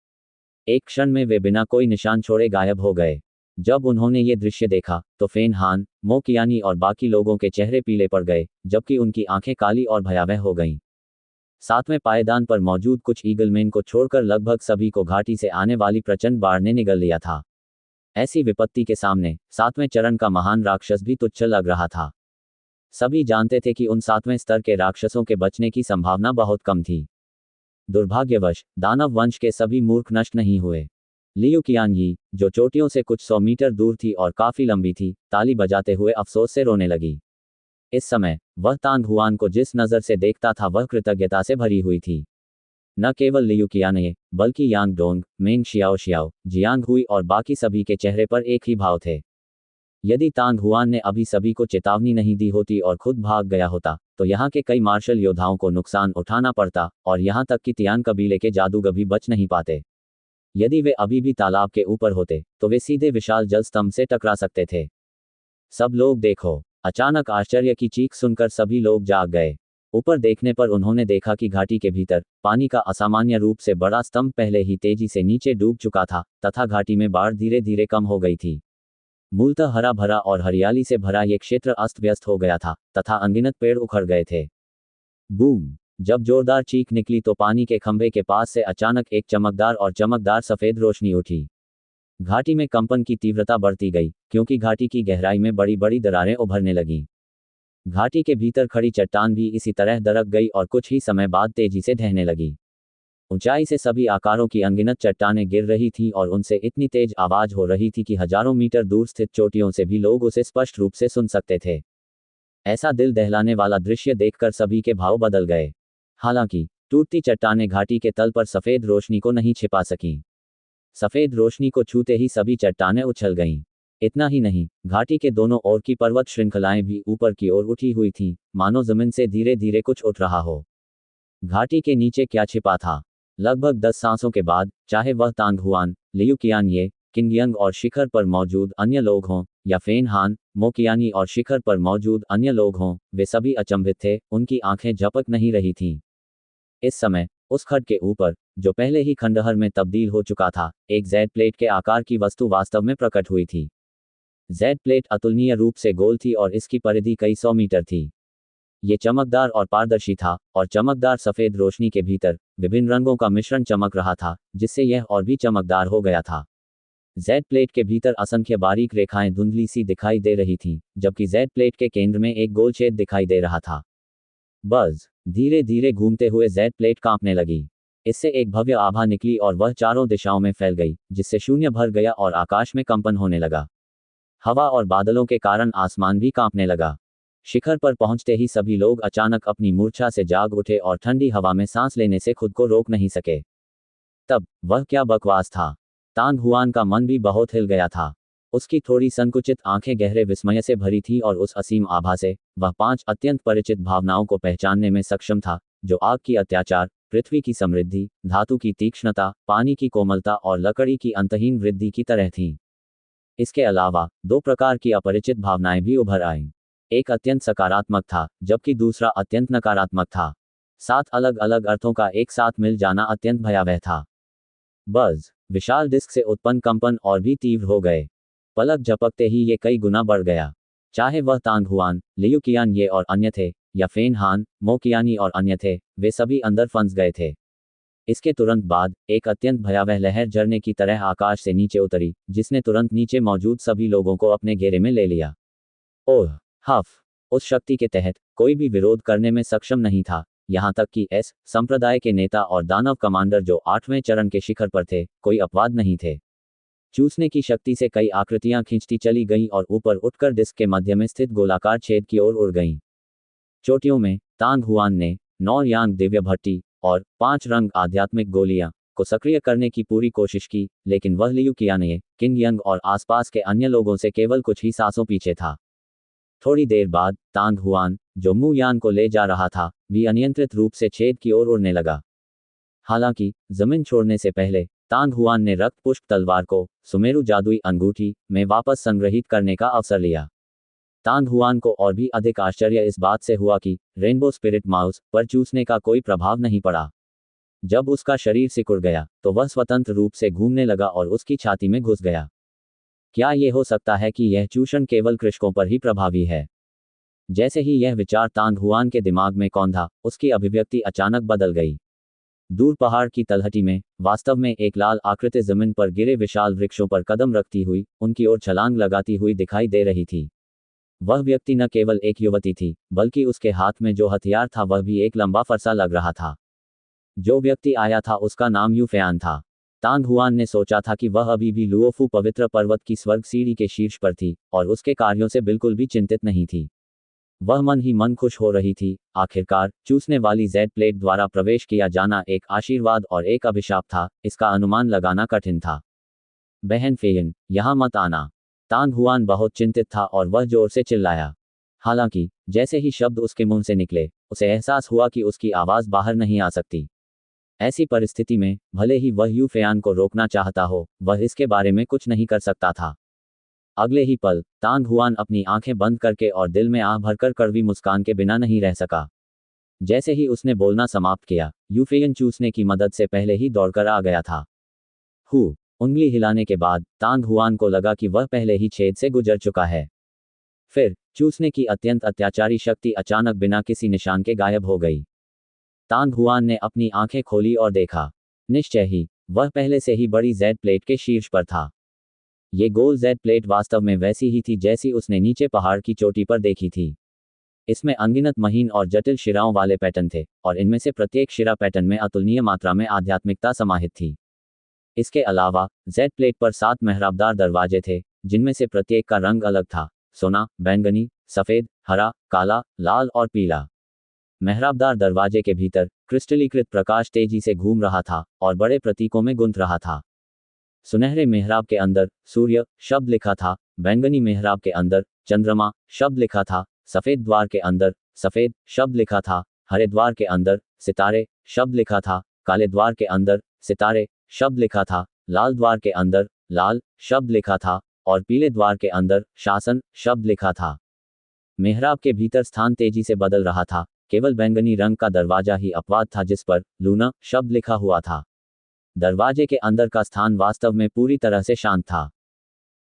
एक क्षण में वे बिना कोई निशान छोड़े गायब हो गए। जब उन्होंने ये दृश्य देखा, तो फेन हान, मो कियानी और बाकी लोगों के चेहरे पीले पड़ गए, जबकि उनकी आंखें काली और भयावह हो गईं। सातवें पायदान पर मौजूद कुछ ईगलमैन को छोड़कर लगभग सभी को घाटी से आने वाली प्रचंड बाढ़ ने निगल लिया था। ऐसी विपत्ति के सामने सातवें चरण का महान राक्षस भी तुच्छ लग रहा था। सभी जानते थे कि उन सातवें स्तर के राक्षसों के बचने की संभावना बहुत कम थी। दुर्भाग्यवश दानव वंश के सभी मूर्ख नष्ट नहीं हुए। लियू कियानयी, जो चोटियों से कुछ 100 मीटर दूर थी और काफी लंबी थी, ताली बजाते हुए अफसोस से रोने लगी। इस समय वह तांग हुआन को जिस नज़र से देखता था वह कृतज्ञता से भरी हुई थी। न केवल लियू कियानये, बल्कि यांग डोंग, मेंग शियाओ शियाओ, जियांग हुई और बाकी सभी के चेहरे पर एक ही भाव थे। यदि तांग हुआन ने अभी सभी को चेतावनी नहीं दी होती और खुद भाग गया होता, तो यहाँ के कई मार्शल योद्धाओं को नुकसान उठाना पड़ता, और यहाँ तक कि तियान कबीले के जादूगर भी बच नहीं पाते। यदि वे अभी भी तालाब के ऊपर होते, तो वे सीधे विशाल जल स्तंभ से टकरा सकते थे। सब लोग देखो! अचानक आश्चर्य की चीख सुनकर सभी लोग जाग गए। ऊपर देखने पर उन्होंने देखा कि घाटी के भीतर पानी का असामान्य रूप से बड़ा स्तंभ पहले ही तेजी से नीचे डूब चुका था, तथा घाटी में बाढ़ धीरे धीरे कम हो गई थी। मूलतः हरा भरा और हरियाली से भरा ये क्षेत्र अस्त व्यस्त हो गया था, तथा अनगिनत पेड़ उखड़ गए थे। बूम! जब जोरदार चीख निकली तो पानी के खंभे के पास से अचानक एक चमकदार सफेद रोशनी उठी। घाटी में कंपन की तीव्रता बढ़ती गई, क्योंकि घाटी की गहराई में बड़ी बड़ी दरारें उभरने लगीं। घाटी के भीतर खड़ी चट्टान भी इसी तरह दरक गई और कुछ ही समय बाद तेजी से ढहने लगी। ऊंचाई से सभी आकारों की अनगिनत चट्टानें गिर रही थीं और उनसे इतनी तेज आवाज हो रही थी कि हजारों मीटर दूर स्थित चोटियों से भी लोग उसे स्पष्ट रूप से सुन सकते थे। ऐसा दिल दहलाने वाला दृश्य देखकर सभी के भाव बदल गए। हालांकि टूटती चट्टानें घाटी के तल पर सफेद रोशनी को नहीं छिपा सकीं। सफेद रोशनी को छूते ही सभी चट्टानें उछल गईं। इतना ही नहीं, घाटी के दोनों ओर की पर्वत श्रृंखलाएं भी ऊपर की ओर उठी हुई थीं, मानो जमीन से धीरे धीरे कुछ उठ रहा हो। घाटी के नीचे क्या छिपा था? लगभग 10 सांसों के बाद, चाहे वह तांग हुआन, लियू कियानये, किंगयंग और शिखर पर मौजूद अन्य लोग हों, या फेन हान, मो कियानी और शिखर पर मौजूद अन्य लोग हों, वे सभी अचंभित थे, उनकी आंखें झपक नहीं रही थीं। इस समय उस खड्ड के ऊपर, जो पहले ही खंडहर में तब्दील हो चुका था, एक जेड प्लेट के आकार की वस्तु वास्तव में प्रकट हुई थी। जेड प्लेट अतुलनीय रूप से गोल थी और इसकी परिधि कई 100 मीटर थी। ये चमकदार और पारदर्शी था, और चमकदार सफेद रोशनी के भीतर विभिन्न रंगों का मिश्रण चमक रहा था, जिससे यह और भी चमकदार हो गया था। जेड प्लेट के भीतर असंख्य बारीक रेखाएं धुंधली सी दिखाई दे रही थीं, जबकि जेड प्लेट के केंद्र में एक गोल छेद दिखाई दे रहा था। बज़! धीरे धीरे घूमते हुए जेड प्लेट कांपने लगी। इससे एक भव्य आभा निकली और वह चारों दिशाओं में फैल गई, जिससे शून्य भर गया और आकाश में कंपन होने लगा। हवा और बादलों के कारण आसमान भी कांपने लगा। शिखर पर पहुंचते ही सभी लोग अचानक अपनी मूर्छा से जाग उठे और ठंडी हवा में सांस लेने से खुद को रोक नहीं सके। तब वह क्या बकवास था! तांग हुआन का मन भी बहुत हिल गया था। उसकी थोड़ी संकुचित आंखें गहरे विस्मय से भरी थीं और उस असीम आभा से वह 5 अत्यंत परिचित भावनाओं को पहचानने में सक्षम था, जो आग की अत्याचार, पृथ्वी की समृद्धि, धातु की तीक्ष्णता, पानी की कोमलता और लकड़ी की अंतहीन वृद्धि की तरह थीं। इसके अलावा 2 प्रकार की अपरिचित भावनाएं भी उभर आईं। एक अत्यंत सकारात्मक था, जबकि दूसरा अत्यंत नकारात्मक था। 7 अलग अलग अर्थों का एक साथ मिल जाना अत्यंत भयावह था। बज़! विशाल डिस्क से उत्पन्न कंपन और भी तीव्र हो गए। पलक झपकते ही ये कई गुना बढ़ गया। चाहे वह तांग हुआन, लियू कियानये और अन्य थे, या फेन हान, मो कियानी और अन्य थे, वे सभी अंदर फंस गए थे। इसके तुरंत बाद एक अत्यंत भयावह लहर झरने की तरह आकाश से नीचे उतरी, जिसने तुरंत नीचे मौजूद सभी लोगों को अपने घेरे में ले लिया। ओह! हफ! उस शक्ति के तहत कोई भी विरोध करने में सक्षम नहीं था, यहाँ तक कि एस संप्रदाय के नेता और दानव कमांडर जो 8वें चरण के शिखर पर थे, कोई अपवाद नहीं थे। चूसने की शक्ति से कई आकृतियां खींचती चली गईं और ऊपर उठकर डिस्क के मध्य में स्थित गोलाकार छेद की ओर उड़ गईं। चोटियों में तांग हुआन ने 9 यांग दिव्य भट्टी और 5 रंग आध्यात्मिक गोलियां को सक्रिय करने की पूरी कोशिश की, लेकिन वह लियू कियानये, किंगयंग और आसपास के अन्य लोगों से केवल कुछ ही सांसों पीछे था। थोड़ी देर बाद तांग हुआन, जो मू यान को ले जा रहा था, भी अनियंत्रित रूप से छेद की ओर उड़ने लगा। हालांकि जमीन छोड़ने से पहले तांग हुआन ने रक्त पुष्प तलवार को सुमेरु जादुई अंगूठी में वापस संग्रहित करने का अवसर लिया। तांग हुआन को और भी अधिक आश्चर्य इस बात से हुआ कि रेनबो स्पिरिट माउस पर चूसने का कोई प्रभाव नहीं पड़ा। जब उसका शरीर सिकुड़ गया, तो वह स्वतंत्र रूप से घूमने लगा और उसकी छाती में घुस गया। क्या ये हो सकता है कि यह चूषण केवल कृषकों पर ही प्रभावी है? जैसे ही यह विचार तांग हुआन के दिमाग में कौंधा, उसकी अभिव्यक्ति अचानक बदल गई। दूर पहाड़ की तलहटी में वास्तव में एक लाल आकृति जमीन पर गिरे विशाल वृक्षों पर कदम रखती हुई उनकी ओर छलांग लगाती हुई दिखाई दे रही थी। वह व्यक्ति न केवल एक युवती थी, बल्कि उसके हाथ में जो हथियार था वह भी एक लंबा फरसा लग रहा था। जो व्यक्ति आया था उसका नाम यू फैन था। तांग हुआन ने सोचा था कि वह अभी भी लुओफू पवित्र पर्वत की स्वर्ग सीढ़ी के शीर्ष पर थी और उसके कार्यों से बिल्कुल भी चिंतित नहीं थी। वह मन ही मन खुश हो रही थी। आखिरकार चूसने वाली जेड प्लेट द्वारा प्रवेश किया जाना एक आशीर्वाद और एक अभिशाप था, इसका अनुमान लगाना कठिन था। बहन फेयन, यहाँ मत आना। तांग हुआन बहुत चिंतित था और वह जोर से चिल्लाया। हालांकि जैसे ही शब्द उसके मुंह से निकले, उसे एहसास हुआ कि उसकी आवाज़ बाहर नहीं आ सकती। ऐसी परिस्थिति में भले ही वह यू फैन को रोकना चाहता हो, वह इसके बारे में कुछ नहीं कर सकता था। अगले ही पल तांग हुआन अपनी आंखें बंद करके और दिल में आह भरकर कड़वी मुस्कान के बिना नहीं रह सका। जैसे ही उसने बोलना समाप्त किया, यू फैन चूसने की मदद से पहले ही दौड़कर आ गया था। उंगली हिलाने के बाद तांग हुआन को लगा कि वह पहले ही छेद से गुजर चुका है। फिर चूसने की अत्यंत अत्याचारी शक्ति अचानक बिना किसी निशान के गायब हो गई। तांग हुआन ने अपनी आंखें खोली और देखा। निश्चय ही वह पहले से ही बड़ी जेड प्लेट के शीर्ष पर था। ये गोल जेड प्लेट वास्तव में वैसी ही थी जैसी उसने नीचे पहाड़ की चोटी पर देखी थी। इसमें अनगिनत महीन और जटिल शिराओं वाले पैटर्न थे और इनमें से प्रत्येक शिरा पैटर्न में अतुलनीय मात्रा में आध्यात्मिकता समाहित थी। इसके अलावा जेड प्लेट पर 7 मेहराबदार दरवाजे थे, जिनमें से प्रत्येक का रंग अलग था: सोना, बैंगनी, सफ़ेद, हरा, काला, लाल और पीला। मेहराबदार दरवाजे के भीतर क्रिस्टलीकृत प्रकाश तेजी से घूम रहा था और बड़े प्रतीकों में गुंथ रहा था। सुनहरे मेहराब के अंदर सूर्य शब्द लिखा था, बैंगनी मेहराब के अंदर चंद्रमा शब्द लिखा था, सफ़ेद द्वार के अंदर सफ़ेद शब्द लिखा था, हरे द्वार के अंदर सितारे शब्द लिखा था, काले द्वार के अंदर सितारे शब्द लिखा था, लाल द्वार के अंदर लाल शब्द लिखा था और पीले द्वार के अंदर शासन शब्द लिखा था। मेहराब के भीतर स्थान तेजी से बदल रहा था। केवल बैंगनी रंग का दरवाजा ही अपवाद था जिस पर लूना शब्द लिखा हुआ था। दरवाजे के अंदर का स्थान वास्तव में पूरी तरह से शांत था।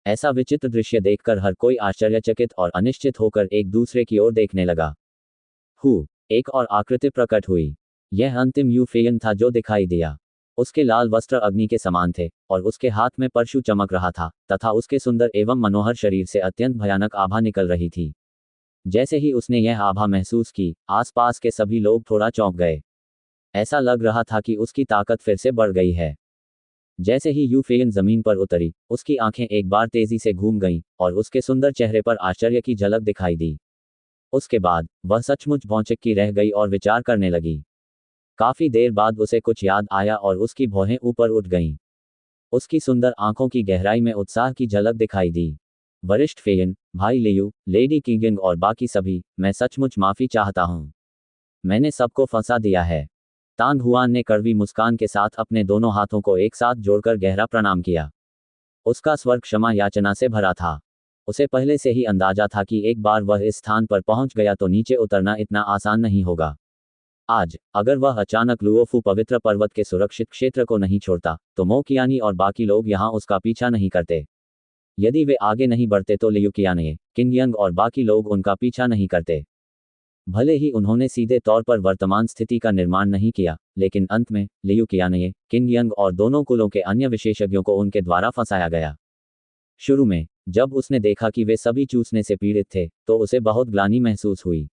ऐसा विचित्र दृश्य देखकर हर कोई आश्चर्यचकित और अनिश्चित होकर एक दूसरे की ओर देखने लगा। एक और आकृति प्रकट हुई। यह अंतिम यू फैन था जो दिखाई दिया। उसके लाल वस्त्र अग्नि के समान थे और उसके हाथ में परशु चमक रहा था तथा उसके सुंदर एवं मनोहर शरीर से अत्यंत भयानक आभा निकल रही थी। जैसे ही उसने यह आभा महसूस की, आसपास के सभी लोग थोड़ा चौंक गए। ऐसा लग रहा था कि उसकी ताकत फिर से बढ़ गई है। जैसे ही यू फैन जमीन पर उतरी, उसकी आंखें एक बार तेजी से घूम गईं और उसके सुंदर चेहरे पर आश्चर्य की झलक दिखाई दी। उसके बाद वह सचमुच भौंचक्की रह गई और विचार करने लगी। काफी देर बाद उसे कुछ याद आया और उसकी भौहें ऊपर उठ गईं। उसकी सुंदर आंखों की गहराई में उत्साह की झलक दिखाई दी। वरिष्ठ फेयन, भाई लियू, लेडी किंगिंग और बाकी सभी, मैं सचमुच माफी चाहता हूँ। मैंने सबको फंसा दिया है। तांग हुआन ने कड़वी मुस्कान के साथ अपने दोनों हाथों को एक साथ जोड़कर गहरा प्रणाम किया। उसका स्वर क्षमा याचना से भरा था। उसे पहले से ही अंदाजा था कि एक बार वह इस स्थान पर पहुंच गया तो नीचे उतरना इतना आसान नहीं होगा। आज अगर वह अचानक लुओफू पवित्र पर्वत के सुरक्षित क्षेत्र को नहीं छोड़ता, तो मोकियानी और बाकी लोग यहाँ उसका पीछा नहीं करते। यदि वे आगे नहीं बढ़ते तो लियुकियाने, किंगयंग और बाकी लोग उनका पीछा नहीं करते। भले ही उन्होंने सीधे तौर पर वर्तमान स्थिति का निर्माण नहीं किया, लेकिन अंत में लियुकियाने, किंगयंग और दोनों कुलों के अन्य विशेषज्ञों को उनके द्वारा फंसाया गया। शुरू में जब उसने देखा कि वे सभी चूसने से पीड़ित थे, तो उसे बहुत ग्लानि महसूस हुई।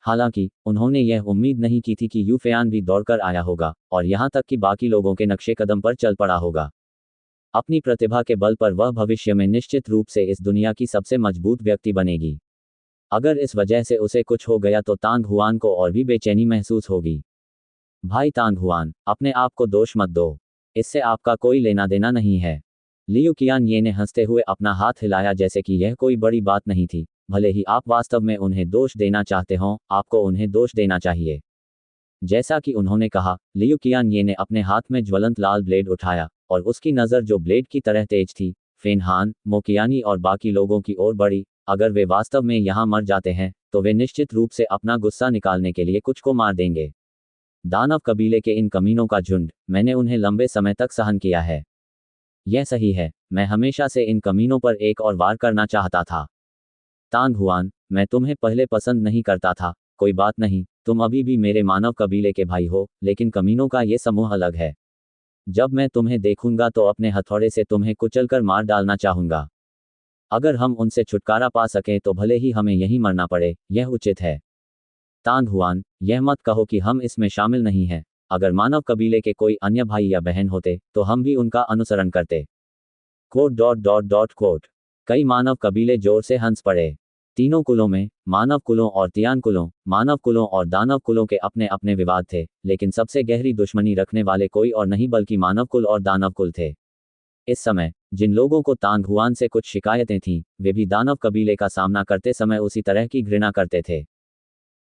हालांकि उन्होंने यह उम्मीद नहीं की थी कि यू फैन भी दौड़कर आया होगा और यहाँ तक कि बाकी लोगों के नक्शे कदम पर चल पड़ा होगा। अपनी प्रतिभा के बल पर वह भविष्य में निश्चित रूप से इस दुनिया की सबसे मजबूत व्यक्ति बनेगी। अगर इस वजह से उसे कुछ हो गया तो तांग हुआन को और भी बेचैनी महसूस होगी। भाई तांग हुआन, अपने आप को दोष मत दो। इससे आपका कोई लेना देना नहीं है। लियुकियान ने हंसते हुए अपना हाथ हिलाया जैसे कि यह कोई बड़ी बात नहीं थी। भले ही आप वास्तव में उन्हें दोष देना चाहते हों, आपको उन्हें दोष देना चाहिए। जैसा कि उन्होंने कहा, लियुकियान ने अपने हाथ में ज्वलंत लाल ब्लेड उठाया और उसकी नज़र जो ब्लेड की तरह तेज थी, फेनहान, मोकियानी और बाकी लोगों की ओर बढ़ी। अगर वे वास्तव में यहाँ मर जाते हैं, तो वे निश्चित रूप से अपना गुस्सा निकालने के लिए कुछ को मार देंगे। दानव कबीले के इन कमीनों का झुंड, मैंने उन्हें लंबे समय तक सहन किया है। यह सही है, मैं हमेशा से इन कमीनों पर एक और वार करना चाहता था। तांग हुआन, मैं तुम्हें पहले पसंद नहीं करता था, कोई बात नहीं, तुम अभी भी मेरे मानव कबीले के भाई हो, लेकिन कमीनों का ये समूह अलग है। जब मैं तुम्हें देखूंगा तो अपने हथौड़े से तुम्हें कुचलकर मार डालना चाहूंगा। अगर हम उनसे छुटकारा पा सकें तो भले ही हमें यहीं मरना पड़े, यह उचित है। तांग हुआन, यह मत कहो कि हम इसमें शामिल नहीं हैं। अगर मानव कबीले के कोई अन्य भाई या बहन होते तो हम भी उनका अनुसरण करते। Quote dot dot dot quote. कई मानव कबीले जोर से हंस पड़े। तीनों कुलों में, मानव कुलों और तियान कुलों, मानव कुलों और दानव कुलों के अपने अपने विवाद थे, लेकिन सबसे गहरी दुश्मनी रखने वाले कोई और नहीं बल्कि मानव कुल और दानव कुल थे। इस समय जिन लोगों को तांग हुआन से कुछ शिकायतें थीं, वे भी दानव कबीले का सामना करते समय उसी तरह की घृणा करते थे।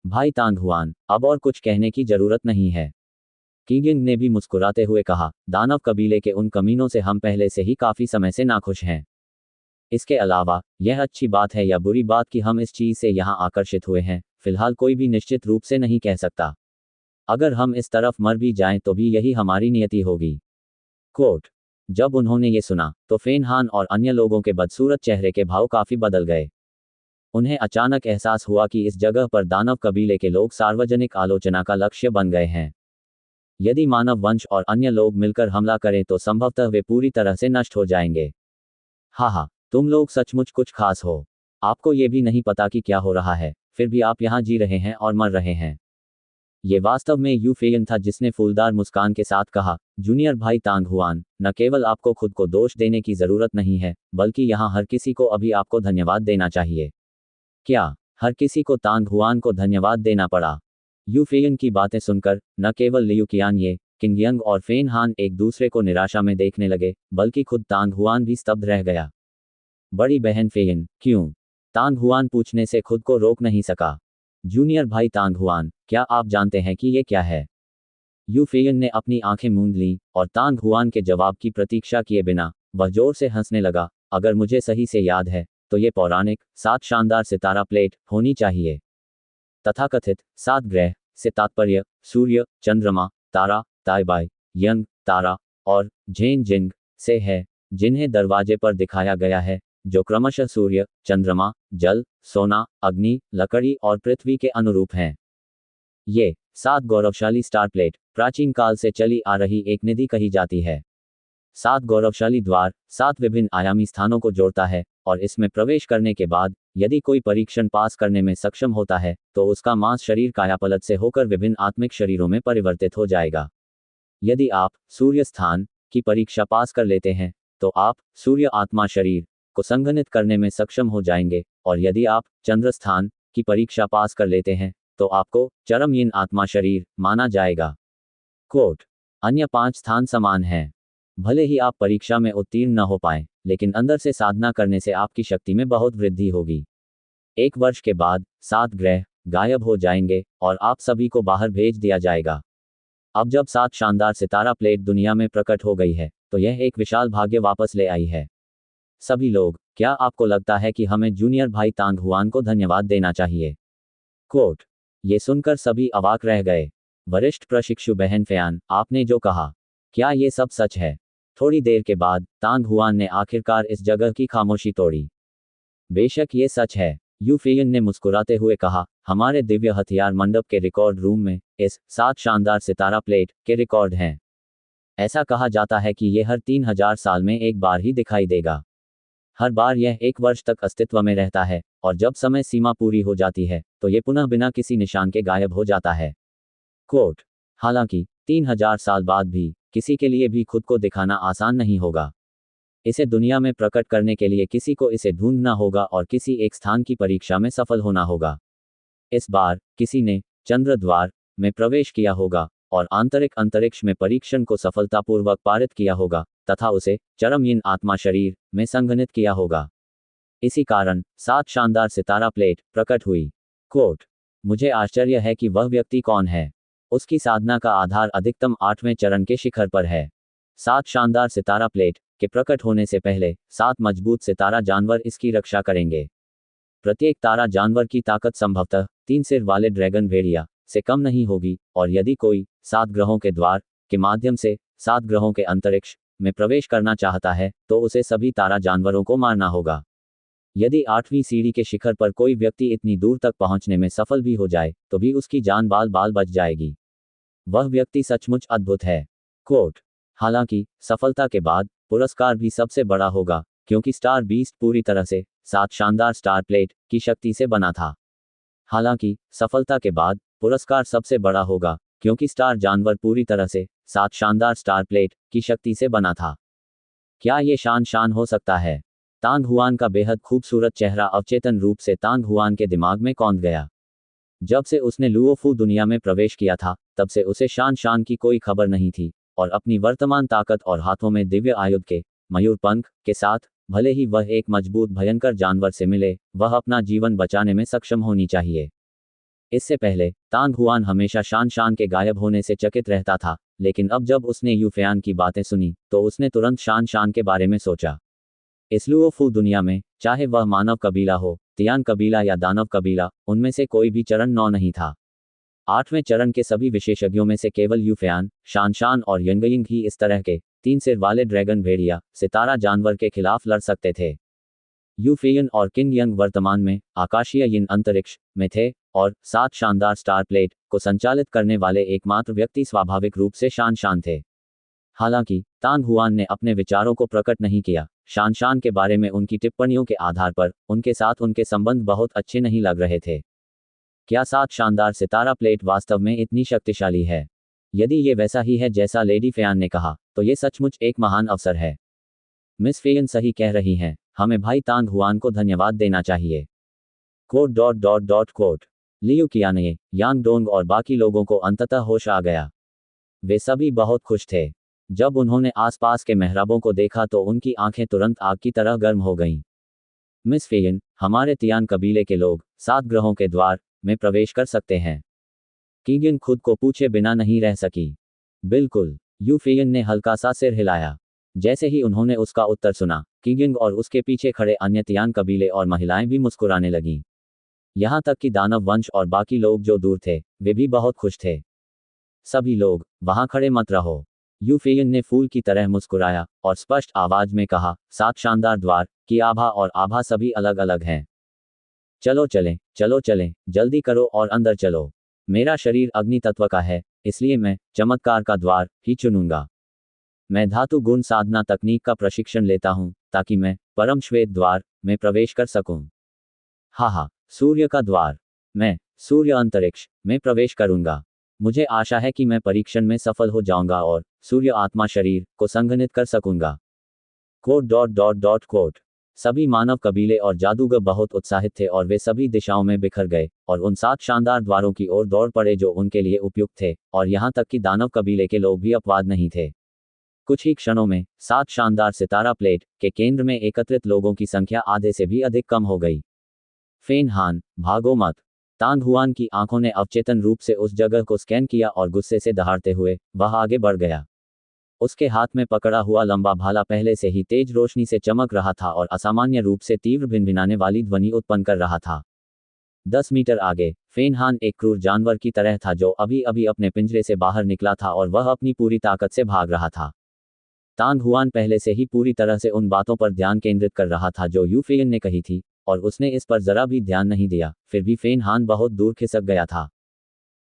भाई तांग हुआन, अब और कुछ कहने की जरूरत नहीं है। कीगिंग ने भी मुस्कुराते हुए कहा, दानव कबीले के उन कमीनों से हम पहले से ही काफी समय से नाखुश हैं। इसके अलावा यह अच्छी बात है या बुरी बात कि हम इस चीज से यहाँ आकर्षित हुए हैं, फिलहाल कोई भी निश्चित रूप से नहीं कह सकता। अगर हम इस तरफ मर भी जाएं तो भी यही हमारी नियति होगी। कोट। जब उन्होंने ये सुना तो फेन हान और अन्य लोगों के बदसूरत चेहरे के भाव काफी बदल गए। उन्हें अचानक एहसास हुआ कि इस जगह पर दानव कबीले के लोग सार्वजनिक आलोचना का लक्ष्य बन गए हैं। यदि मानव वंश और अन्य लोग मिलकर हमला करें तो संभवतः वे पूरी तरह से नष्ट हो जाएंगे। हा, तुम लोग सचमुच कुछ खास हो। आपको ये भी नहीं पता कि क्या हो रहा है, फिर भी आप यहाँ जी रहे हैं और मर रहे हैं। ये वास्तव में यू फेयन था जिसने फूलदार मुस्कान के साथ कहा, जूनियर भाई तांग हुआन, न केवल आपको खुद को दोष देने की जरूरत नहीं है, बल्कि यहाँ हर किसी को अभी आपको धन्यवाद देना चाहिए। क्या हर किसी को तांग हुआन को धन्यवाद देना पड़ा? यू फेयन की बातें सुनकर न केवल लियू कियानये, किंगयंग और फेन हान एक दूसरे को निराशा में देखने लगे, बल्कि खुद तांग हुआन भी स्तब्ध रह गया। बड़ी बहन फेयन, क्यों? तांग हुआन पूछने से खुद को रोक नहीं सका। जूनियर भाई तांग हुआन, क्या आप जानते हैं कि ये क्या है? यू फेयन ने अपनी आंखें मूंद लीं और तांग हुआन के जवाब की प्रतीक्षा किए बिना वह जोर से हंसने लगा। अगर मुझे सही से याद है तो ये पौराणिक 7 शानदार सितारा प्लेट होनी चाहिए। तथाकथित 7 ग्रह से तात्पर्य सूर्य, चंद्रमा, तारा, ताइबाई, यंग, तारा और झेन जिंग से है, जिन्हें दरवाजे पर दिखाया गया है, जो क्रमशः सूर्य, चंद्रमा, जल, सोना, अग्नि, लकड़ी और पृथ्वी के अनुरूप हैं। ये 7 गौरवशाली स्टार प्लेट प्राचीन काल से चली आ रही एक निधि कही जाती है। 7 गौरवशाली द्वार 7 विभिन्न आयामी स्थानों को जोड़ता है और इसमें प्रवेश करने के बाद यदि कोई परीक्षण पास करने में सक्षम होता है तो उसका मांस शरीर कायापलट से होकर विभिन्न आत्मिक शरीरों में परिवर्तित हो जाएगा। यदि आप सूर्य स्थान की परीक्षा पास कर लेते हैं तो आप सूर्य आत्मा शरीर को संघनित करने में सक्षम हो जाएंगे, और यदि आप चंद्र स्थान की परीक्षा पास कर लेते हैं तो आपको चरम यीन आत्मा शरीर माना जाएगा। कोट। अन्य 5 स्थान समान हैं। भले ही आप परीक्षा में उत्तीर्ण न हो पाएं, लेकिन अंदर से साधना करने से आपकी शक्ति में बहुत वृद्धि होगी। 1 वर्ष के बाद 7 ग्रह गायब हो जाएंगे और आप सभी को बाहर भेज दिया जाएगा। अब जब 7 शानदार सितारा प्लेट दुनिया में प्रकट हो गई है तो यह एक विशाल भाग्य वापस ले आई है। सभी लोग, क्या आपको लगता है कि हमें जूनियर भाई तांग हुआन को धन्यवाद देना चाहिए? कोट। ये सुनकर सभी अवाक रह गए। वरिष्ठ प्रशिक्षु बहन फयान, आपने जो कहा, क्या ये सब सच है? थोड़ी देर के बाद तांग हुआन ने आखिरकार इस जगह की खामोशी तोड़ी। बेशक ये सच है, यू फेयन ने मुस्कुराते हुए कहा, हमारे दिव्य हथियार मंडप के रिकॉर्ड रूम में इस 7 शानदार सितारा प्लेट के रिकॉर्ड हैं। ऐसा कहा जाता है कि यह हर 3000 साल में एक बार ही दिखाई देगा। हर बार यह 1 वर्ष तक अस्तित्व में रहता है और जब समय सीमा पूरी हो जाती है तो ये पुनः बिना किसी निशान के गायब हो जाता है। कोट। हालांकि 3000 साल बाद भी किसी के लिए भी खुद को दिखाना आसान नहीं होगा। इसे दुनिया में प्रकट करने के लिए किसी को इसे ढूंढना होगा और किसी एक स्थान की परीक्षा में सफल होना होगा। इस बार किसी ने चंद्र द्वार में प्रवेश किया होगा और आंतरिक अंतरिक्ष में परीक्षण को सफलतापूर्वक पारित किया होगा तथा उसे चरमयीन आत्मा शरीर में संघनित किया होगा। इसी कारण 7 शानदार सितारा प्लेट प्रकट हुई। कोट। मुझे आश्चर्य है कि वह व्यक्ति कौन है। उसकी साधना का आधार अधिकतम 8वें चरण के शिखर पर है। 7 शानदार सितारा प्लेट के प्रकट होने से पहले 7 मजबूत सितारा जानवर इसकी रक्षा करेंगे। प्रत्येक तारा जानवर की ताकत संभवतः 3 सिर वाले ड्रैगन भेड़िया से कम नहीं होगी, और यदि कोई 7 ग्रहों के द्वार के माध्यम से 7 ग्रहों के अंतरिक्ष में प्रवेश करना चाहता है तो उसे सभी तारा जानवरों को मारना होगा। यदि 8वीं सीढ़ी के शिखर पर कोई व्यक्ति इतनी दूर तक पहुंचने में सफल भी हो जाए तो भी उसकी जान बाल बाल बच जाएगी। वह व्यक्ति सचमुच अद्भुत है। कोट। हालांकि सफलता के बाद पुरस्कार भी सबसे बड़ा होगा, क्योंकि स्टार बीस्ट पूरी तरह से 7 शानदार स्टार प्लेट की शक्ति से बना था। हालांकि सफलता के बाद पुरस्कार सबसे बड़ा होगा, क्योंकि स्टार जानवर पूरी तरह से 7 शानदार स्टार प्लेट की शक्ति से बना था। क्या ये शान हो सकता है? तांग हुआन का बेहद खूबसूरत चेहरा अवचेतन रूप से तांग हुआन के दिमाग में कौंध गया। जब से उसने लुओफू दुनिया में प्रवेश किया था, तब से उसे शान की कोई खबर नहीं थी, और अपनी वर्तमान ताकत और हाथों में दिव्य आयुध के मयूर पंख के साथ, भले ही वह एक मजबूत भयंकर जानवर से मिले, वह अपना जीवन बचाने में सक्षम होनी चाहिए। इससे पहले तांग हुआन हमेशा शान के गायब होने से चकित रहता था, लेकिन अब जब उसने यूफेयान की बातें सुनी तो उसने तुरंत शान के बारे में सोचा। इस लुओफू दुनिया में, चाहे वह मानव कबीला हो, तियान कबीला या दानव कबीला, उनमें से कोई भी चरण 9 नहीं था। 8वें चरण के सभी विशेषज्ञों में से केवल यूफेयान, शान और यंगयिंग ही इस तरह के 3 सिर वाले ड्रैगन भेड़िया सितारा जानवर के खिलाफ लड़ सकते थे। यूफेयन और किंग यंग वर्तमान में आकाशीय यिन अंतरिक्ष में थे, और 7 शानदार स्टार प्लेट को संचालित करने वाले एकमात्र व्यक्ति स्वाभाविक रूप से शान थे। हालांकि तांग हुआन ने अपने विचारों को प्रकट नहीं किया। शान के बारे में उनकी टिप्पणियों के आधार पर उनके साथ उनके संबंध बहुत अच्छे नहीं लग रहे थे। क्या 7 शानदार सितारा प्लेट वास्तव में इतनी शक्तिशाली है? यदि ये वैसा ही है जैसा लेडी फेयान ने कहा, तो ये सचमुच एक महान अवसर है। मिस फेयन सही कह रही हैं, हमें भाई तांग हुआन को धन्यवाद देना चाहिए। कोट। लियू कियाने, यांग डोंग और बाकी लोगों को अंततः होश आ गया। वे सभी बहुत खुश थे। जब उन्होंने आसपास के मेहराबों को देखा तो उनकी आंखें तुरंत आग की तरह गर्म हो गईं। मिस फेयन, हमारे तियान कबीले के लोग 7 ग्रहों के द्वार में प्रवेश कर सकते हैं। कीगिन खुद को पूछे बिना नहीं रह सकी। बिल्कुल, यू फेयन ने हल्का सा सिर हिलाया। जैसे ही उन्होंने उसका उत्तर सुना, कीगिंग और उसके पीछे खड़े अन्य तियान कबीले और महिलाएं भी मुस्कुराने लगीं। यहाँ तक कि दानव वंश और बाकी लोग जो दूर थे, वे भी बहुत खुश थे। सभी लोग वहां खड़े मत रहो, यू फेयन ने फूल की तरह मुस्कुराया और स्पष्ट आवाज में कहा, 7 शानदार द्वार की आभा और आभा सभी अलग अलग हैं। चलो चलें, जल्दी करो और अंदर चलो। मेरा शरीर अग्नि तत्व का है, इसलिए मैं चमत्कार का द्वार ही चुनूंगा। मैं धातु गुण साधना तकनीक का प्रशिक्षण लेता हूं, ताकि मैं परम श्वेत द्वार में प्रवेश कर सकूं। हा, सूर्य का द्वार। मैं सूर्य अंतरिक्ष में प्रवेश करूंगा। मुझे आशा है कि मैं परीक्षण में सफल हो जाऊंगा और सूर्य आत्मा शरीर को संघनित कर सकूंगा। कोट। सभी मानव कबीले और जादूगर बहुत उत्साहित थे और वे सभी दिशाओं में बिखर गए और उन 7 शानदार द्वारों की ओर दौड़ पड़े जो उनके लिए उपयुक्त थे, और यहां तक कि दानव कबीले के लोग भी अपवाद नहीं थे। कुछ ही क्षणों में 7 शानदार सितारा प्लेट के केंद्र में एकत्रित लोगों की संख्या आधे से भी अधिक कम हो गई। फेन हान, भागो मत। तांग हुआन की आंखों ने अवचेतन रूप से उस जगह को स्कैन किया और गुस्से से दहाड़ते हुए वह आगे बढ़ गया। उसके हाथ में पकड़ा हुआ लंबा भाला पहले से ही तेज रोशनी से चमक रहा था और असामान्य रूप से तीव्र भिनभिनाने वाली ध्वनि उत्पन्न कर रहा था। 10 मीटर आगे फेन हान एक क्रूर जानवर की तरह था जो अभी अभी अपने पिंजरे से बाहर निकला था और वह अपनी पूरी ताकत से भाग रहा था। तांग हुआन पहले से ही पूरी तरह से उन बातों पर ध्यान केंद्रित कर रहा था जो यू फेयन ने कही थी, और उसने इस पर जरा भी ध्यान नहीं दिया। फिर भी फेन हान बहुत दूर खिसक गया था।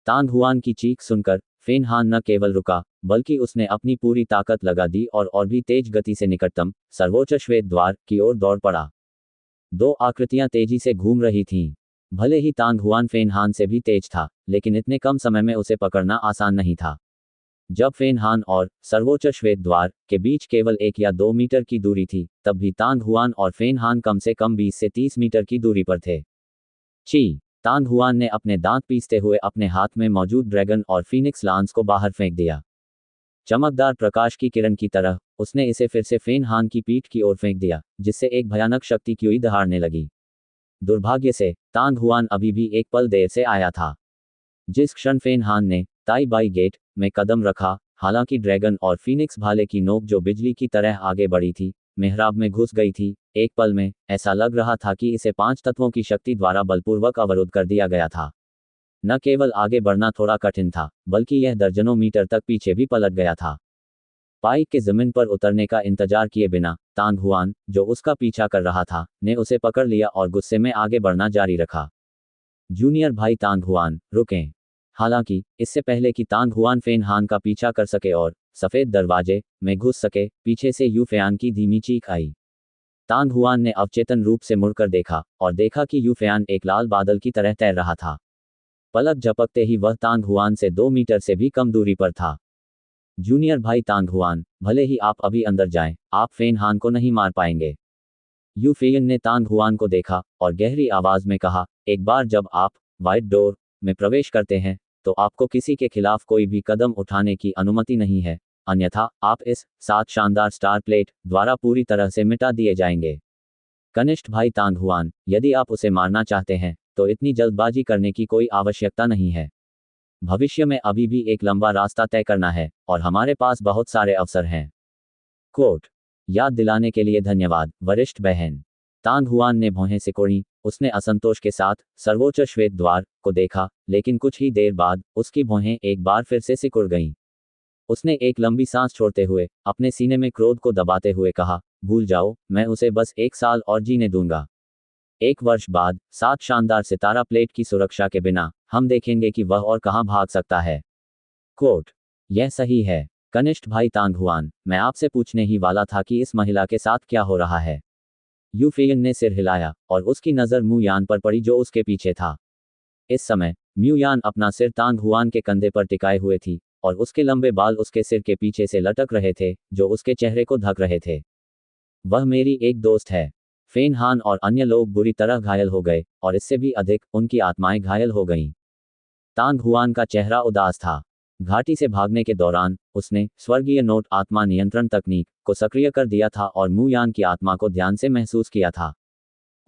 तांग हुआन की चीख सुनकर फेन हान न केवल रुका, बल्कि उसने अपनी पूरी ताकत लगा दी और भी तेज गति से निकटतम सर्वोच्च श्वेत द्वार की ओर दौड़ पड़ा। 2 आकृतियां तेजी से घूम रही थीं। भले ही तांग हुआन फेन हान से भी तेज था, लेकिन इतने कम समय में उसे पकड़ना आसान नहीं था। जब फेन हान और सर्वोच्च श्वेत द्वार के बीच केवल 1 या 2 मीटर की दूरी थी, तब भी तांग हुआन और फेन हान कम से कम 20 से 30 मीटर की दूरी पर थे। तांग हुआन ने अपने दांत पीसते हुए अपने हाथ में मौजूद ड्रैगन और फीनिक्स लांस को बाहर फेंक दिया। चमकदार प्रकाश की किरण की तरह उसने इसे फिर से फेन हान की पीठ की ओर फेंक दिया, जिससे एक भयानक शक्ति की दहाड़ने लगी। दुर्भाग्य से तांग हुआन अभी भी एक पल देर से आया था। जिस क्षण फेन हान ने ताई बाई गेट में कदम रखा, हालांकि ड्रैगन और फीनिक्स भाले की नोक जो बिजली की तरह आगे बढ़ी थी, मेहराब में घुस गई थी। एक पल में ऐसा लग रहा था कि इसे 5 तत्वों की शक्ति द्वारा बलपूर्वक अवरुद्ध कर दिया गया था। न केवल आगे बढ़ना थोड़ा कठिन था, बल्कि यह दर्जनों मीटर तक पीछे भी पलट गया था। पाइक के जमीन पर उतरने का इंतजार किए बिना तांग हुआन, जो उसका पीछा कर रहा था, ने उसे पकड़ लिया और गुस्से में आगे बढ़ना जारी रखा। जूनियर भाई तांग हुआन, रुकें। हालांकि इससे पहले कि तांग हुआन फेन हान का पीछा कर सके और सफेद दरवाजे में घुस सके, पीछे से यू फेयान की धीमी चीख आई। तांग हुआन ने अवचेतन रूप से मुड़कर देखा और देखा कि यू फेयान एक लाल बादल की तरह तैर रहा था। पलक झपकते ही वह तांग हुआन से 2 मीटर से भी कम दूरी पर था। जूनियर भाई तांग हुआन, भले ही आप अभी अंदर जाएं, आप फेन हान को नहीं मार पाएंगे। यू फेयन ने तांग हुआन को देखा और गहरी आवाज में कहा, एक बार जब आप व्हाइट डोर में प्रवेश करते हैं तो आपको किसी के खिलाफ कोई भी कदम उठाने की अनुमति नहीं है, अन्यथा आप इस 7 शानदार स्टार प्लेट द्वारा पूरी तरह से मिटा दिए जाएंगे। कनिष्ठ भाई तांग हुआन, यदि आप उसे मारना चाहते हैं तो इतनी जल्दबाजी करने की कोई आवश्यकता नहीं है। भविष्य में अभी भी एक लंबा रास्ता तय करना है और हमारे पास बहुत सारे अवसर हैं। कोट। याद दिलाने के लिए धन्यवाद, वरिष्ठ बहन। तांग हुआन ने भौहें सिकोड़ी। उसने असंतोष के साथ सर्वोच्च श्वेत द्वार को देखा, लेकिन कुछ ही देर बाद उसकी भौहें एक बार फिर से सिकुड़ गईं। उसने एक लंबी सांस छोड़ते हुए अपने सीने में क्रोध को दबाते हुए कहा, भूल जाओ, मैं उसे बस 1 साल और जीने दूंगा। 1 वर्ष बाद 7 शानदार सितारा प्लेट की सुरक्षा के बिना हम देखेंगे कि वह और कहां भाग सकता है। कोट। यह सही है कनिष्ठ भाई तांग हुआन, मैं आपसे पूछने ही वाला था कि इस महिला के साथ क्या हो रहा है। यू फेयन ने सिर हिलाया और उसकी नज़र मू यान पर पड़ी जो उसके पीछे था। इस समय म्यू यान अपना सिर तांग हुआन के कंधे पर टिकाए हुए थी और उसके लंबे बाल उसके सिर के पीछे से लटक रहे थे, जो उसके चेहरे को ढक रहे थे। वह मेरी एक दोस्त है। फेन हान और अन्य लोग बुरी तरह घायल हो गए और इससे भी अधिक, उनकी आत्माएं घायल हो गईं। तांग हुआन का चेहरा उदास था। घाटी से भागने के दौरान उसने स्वर्गीय नोट आत्मा नियंत्रण तकनीक को सक्रिय कर दिया था और मू यान की आत्मा को ध्यान से महसूस किया था।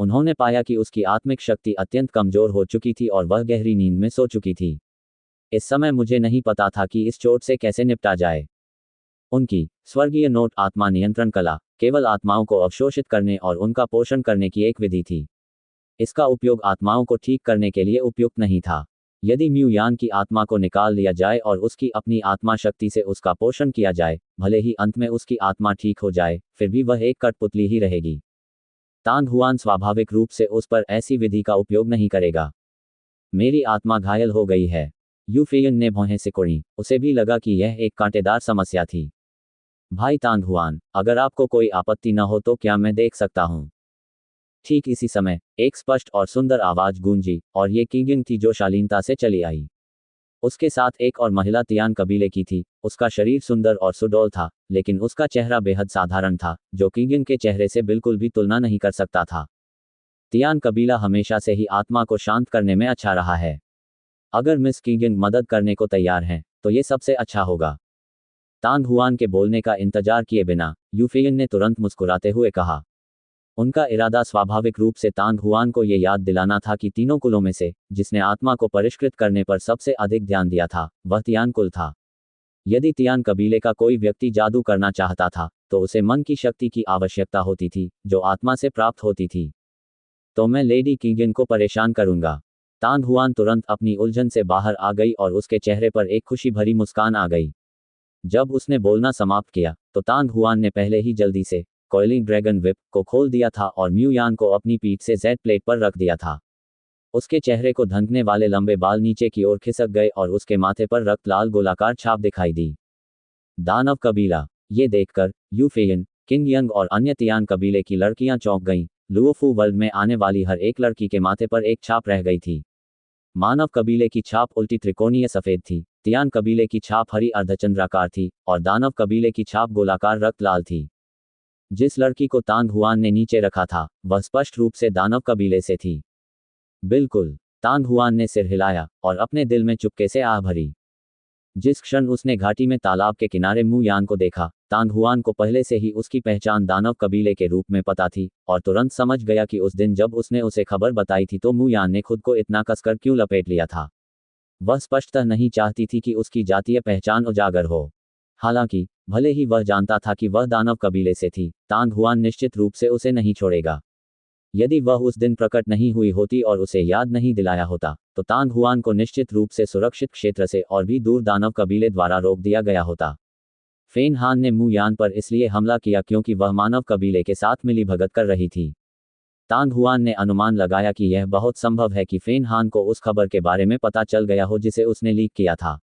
उन्होंने पाया कि उसकी आत्मिक शक्ति अत्यंत कमजोर हो चुकी थी और वह गहरी नींद में सो चुकी थी। इस समय मुझे नहीं पता था कि इस चोट से कैसे निपटा जाए। उनकी स्वर्गीय नोट आत्मा नियंत्रण कला केवल आत्माओं को अवशोषित करने और उनका पोषण करने की एक विधि थी। इसका उपयोग आत्माओं को ठीक करने के लिए उपयुक्त नहीं था। यदि म्यू यान की आत्मा को निकाल लिया जाए और उसकी अपनी आत्मा शक्ति से उसका पोषण किया जाए, भले ही अंत में उसकी आत्मा ठीक हो जाए, फिर भी वह एक कठपुतली ही रहेगी। तांग हुआन स्वाभाविक रूप से उस पर ऐसी विधि का उपयोग नहीं करेगा। मेरी आत्मा घायल हो गई है। यू फेयन ने भौहें सिकोड़ी। उसे भी लगा कि यह एक कांटेदार समस्या थी। भाई तांग हुआन, अगर आपको कोई आपत्ति न हो तो क्या मैं देख सकता हूं? ठीक इसी समय एक स्पष्ट और सुंदर आवाज गूंजी और ये किंगिंग थी जो शालीनता से चली आई। उसके साथ एक और महिला तियान कबीले की थी। उसका शरीर सुंदर और सुडौल था, लेकिन उसका चेहरा बेहद साधारण था, जो किंगिंग के चेहरे से बिल्कुल भी तुलना नहीं कर सकता था। तियान कबीला हमेशा से ही आत्मा को शांत करने में अच्छा रहा है। अगर मिस किंगिंग मदद करने को तैयार हैं, तो ये सबसे अच्छा होगा। तांग हुआन के बोलने का इंतजार किए बिना यू फेयन ने तुरंत मुस्कुराते हुए कहा। उनका इरादा स्वाभाविक रूप से तांग हुआन को यह याद दिलाना था कि तीनों कुलों में से जिसने आत्मा को परिष्कृत करने पर सबसे अधिक ध्यान दिया था, वह तियान कुल था। यदि तियान कबीले का कोई व्यक्ति जादू करना चाहता था, तो उसे मन की शक्ति की आवश्यकता होती थी, जो आत्मा से प्राप्त होती थी। तो मैं लेडी किंगिन को परेशान करूंगा। तांग हुआन तुरंत अपनी उलझन से बाहर आ गई और उसके चेहरे पर एक खुशी भरी मुस्कान आ गई। जब उसने बोलना समाप्त किया, तो तांग हुआन ने पहले ही जल्दी से कॉइलिंग ड्रैगन व्हिप को खोल दिया था और म्यू यान को अपनी पीठ से जेड प्लेट पर रख दिया था। उसके चेहरे को ढंकने वाले लंबे बाल नीचे की ओर खिसक गए और उसके माथे पर रक्त लाल गोलाकार छाप दिखाई दी। दानव कबीला। ये देखकर यू फेयन, किंग यंग और अन्य तियान कबीले की लड़कियां चौंक गईं। लुओफू वर्ल्ड में आने वाली हर एक लड़की के माथे पर एक छाप रह गई थी। मानव कबीले की छाप उल्टी त्रिकोणीय सफेद थी, तियान कबीले की छाप हरी अर्धचंद्राकार थी और दानव कबीले की छाप गोलाकार रक्त लाल थी। जिस लड़की को तांग हुआन ने नीचे रखा था, वह स्पष्ट रूप से दानव कबीले से थी। बिल्कुल। तांग हुआन ने सिर हिलाया और अपने दिल में चुपके से आह भरी। जिस क्षण उसने घाटी में तालाब के किनारे मू यान को देखा, तांग हुआन को पहले से ही उसकी पहचान दानव कबीले के रूप में पता थी और तुरंत समझ गया कि उस दिन जब उसने उसे खबर बताई थी तो मू यान ने खुद को इतना कसकर क्यों लपेट लिया था। वह स्पष्टतः नहीं चाहती थी कि उसकी जातीय पहचान उजागर हो। हालांकि भले ही वह जानता था कि वह दानव कबीले से थी, तांग हुआन निश्चित रूप से उसे नहीं छोड़ेगा। यदि वह उस दिन प्रकट नहीं हुई होती और उसे याद नहीं दिलाया होता, तो तांग हुआन को निश्चित रूप से सुरक्षित क्षेत्र से और भी दूर दानव कबीले द्वारा रोक दिया गया होता। फेन हान ने मू यान पर इसलिए हमला किया क्योंकि वह मानव कबीले के साथ मिलीभगत कर रही थी। तांग हुआन ने अनुमान लगाया कि यह बहुत संभव है कि फेन हान को उस खबर के बारे में पता चल गया हो जिसे उसने लीक किया था।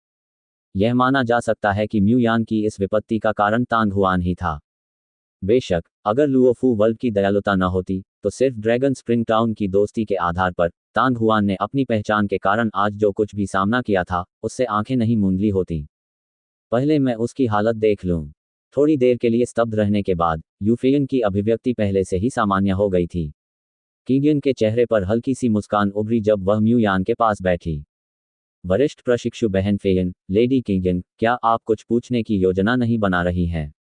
यह माना जा सकता है कि म्यू यान की इस विपत्ति का कारण तांग हुआन ही था। बेशक, अगर लुओफू वर्ल्ड की दयालुता न होती, तो सिर्फ ड्रैगन स्प्रिंग टाउन की दोस्ती के आधार पर तांग हुआन ने अपनी पहचान के कारण आज जो कुछ भी सामना किया था, उससे आंखें नहीं मूंद ली होती। पहले मैं उसकी हालत देख लूं। थोड़ी देर के लिए स्तब्ध रहने के बाद यूफेयन की अभिव्यक्ति पहले से ही सामान्य हो गई थी। कीगियन के चेहरे पर हल्की सी मुस्कान उभरी जब वह म्यू यान के पास बैठी। वरिष्ठ प्रशिक्षु बहन फेयन, लेडी कीगियन, क्या आप कुछ पूछने की योजना नहीं बना रही हैं?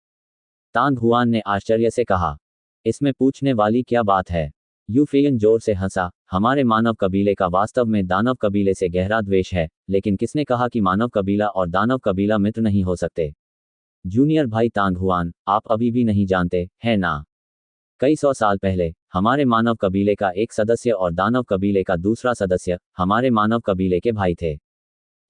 तांग हुआन ने आश्चर्य से कहा। इसमें पूछने वाली क्या बात है? यू फेयन जोर से हंसा। हमारे मानव कबीले का वास्तव में दानव कबीले से गहरा द्वेष है, लेकिन किसने कहा कि मानव कबीला और दानव कबीला मित्र नहीं हो सकते? जूनियर भाई तांग हुआन, आप अभी भी नहीं जानते, है ना? कई सौ साल पहले हमारे मानव कबीले का एक सदस्य और दानव कबीले का दूसरा सदस्य हमारे मानव कबीले के भाई थे।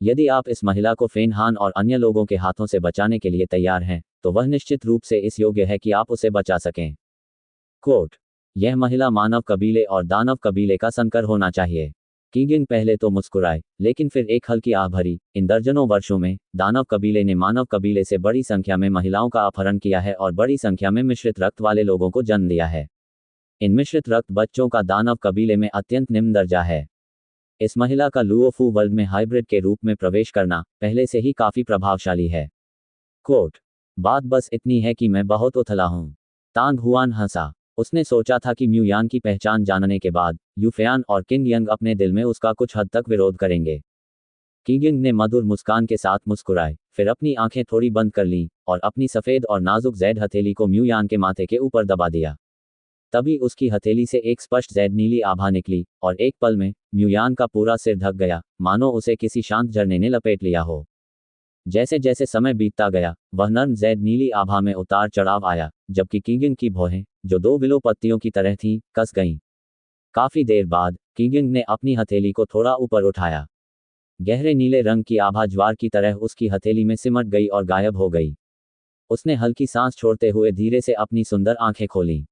यदि आप इस महिला को फेन हान और अन्य लोगों के हाथों से बचाने के लिए तैयार हैं, तो वह निश्चित रूप से इस योग्य है कि आप उसे बचा सकें। कोट: यह महिला मानव कबीले और दानव कबीले का संकर होना चाहिए। कीगिंग पहले तो मुस्कुराए, लेकिन फिर एक हल्की आह भरी। इन दर्जनों वर्षों में दानव कबीले ने मानव कबीले से बड़ी संख्या में महिलाओं का अपहरण किया है और बड़ी संख्या में मिश्रित रक्त वाले लोगों को जन्म दिया है। इन मिश्रित रक्त बच्चों का दानव कबीले में अत्यंत निम्न दर्जा है। इस महिला का लुओफू वर्ल्ड में हाइब्रिड के रूप में प्रवेश करना पहले से ही काफी प्रभावशाली है। कोट: बात बस इतनी है कि मैं बहुत उथला हूं। तांग हुआन हंसा। उसने सोचा था कि म्यू यान की पहचान जानने के बाद यूफेयान और किंग यंग अपने दिल में उसका कुछ हद तक विरोध करेंगे। किंग यंग ने मधुर मुस्कान के साथ मुस्कुराए, फिर अपनी आंखें थोड़ी बंद कर लीं और अपनी सफेद और नाजुक जैड हथेली को म्यू यान के माथे के ऊपर दबा दिया। तभी उसकी हथेली से एक स्पष्ट जैड नीली आभा निकली और एक पल में म्यू यान का पूरा सिर ढक गया, मानो उसे किसी शांत झरने ने लपेट लिया हो। जैसे जैसे समय बीतता गया, वह नर्म जैद नीली आभा में उतार चढ़ाव आया, जबकि कीगिंग की भौहें, जो दो विलो पत्तियों की तरह थीं, कस गईं। काफी देर बाद कीगिंग ने अपनी हथेली को थोड़ा ऊपर उठाया। गहरे नीले रंग की आभा ज्वार की तरह उसकी हथेली में सिमट गई और गायब हो गई। उसने हल्की सांस छोड़ते हुए धीरे से अपनी सुंदर आंखें खोलीं।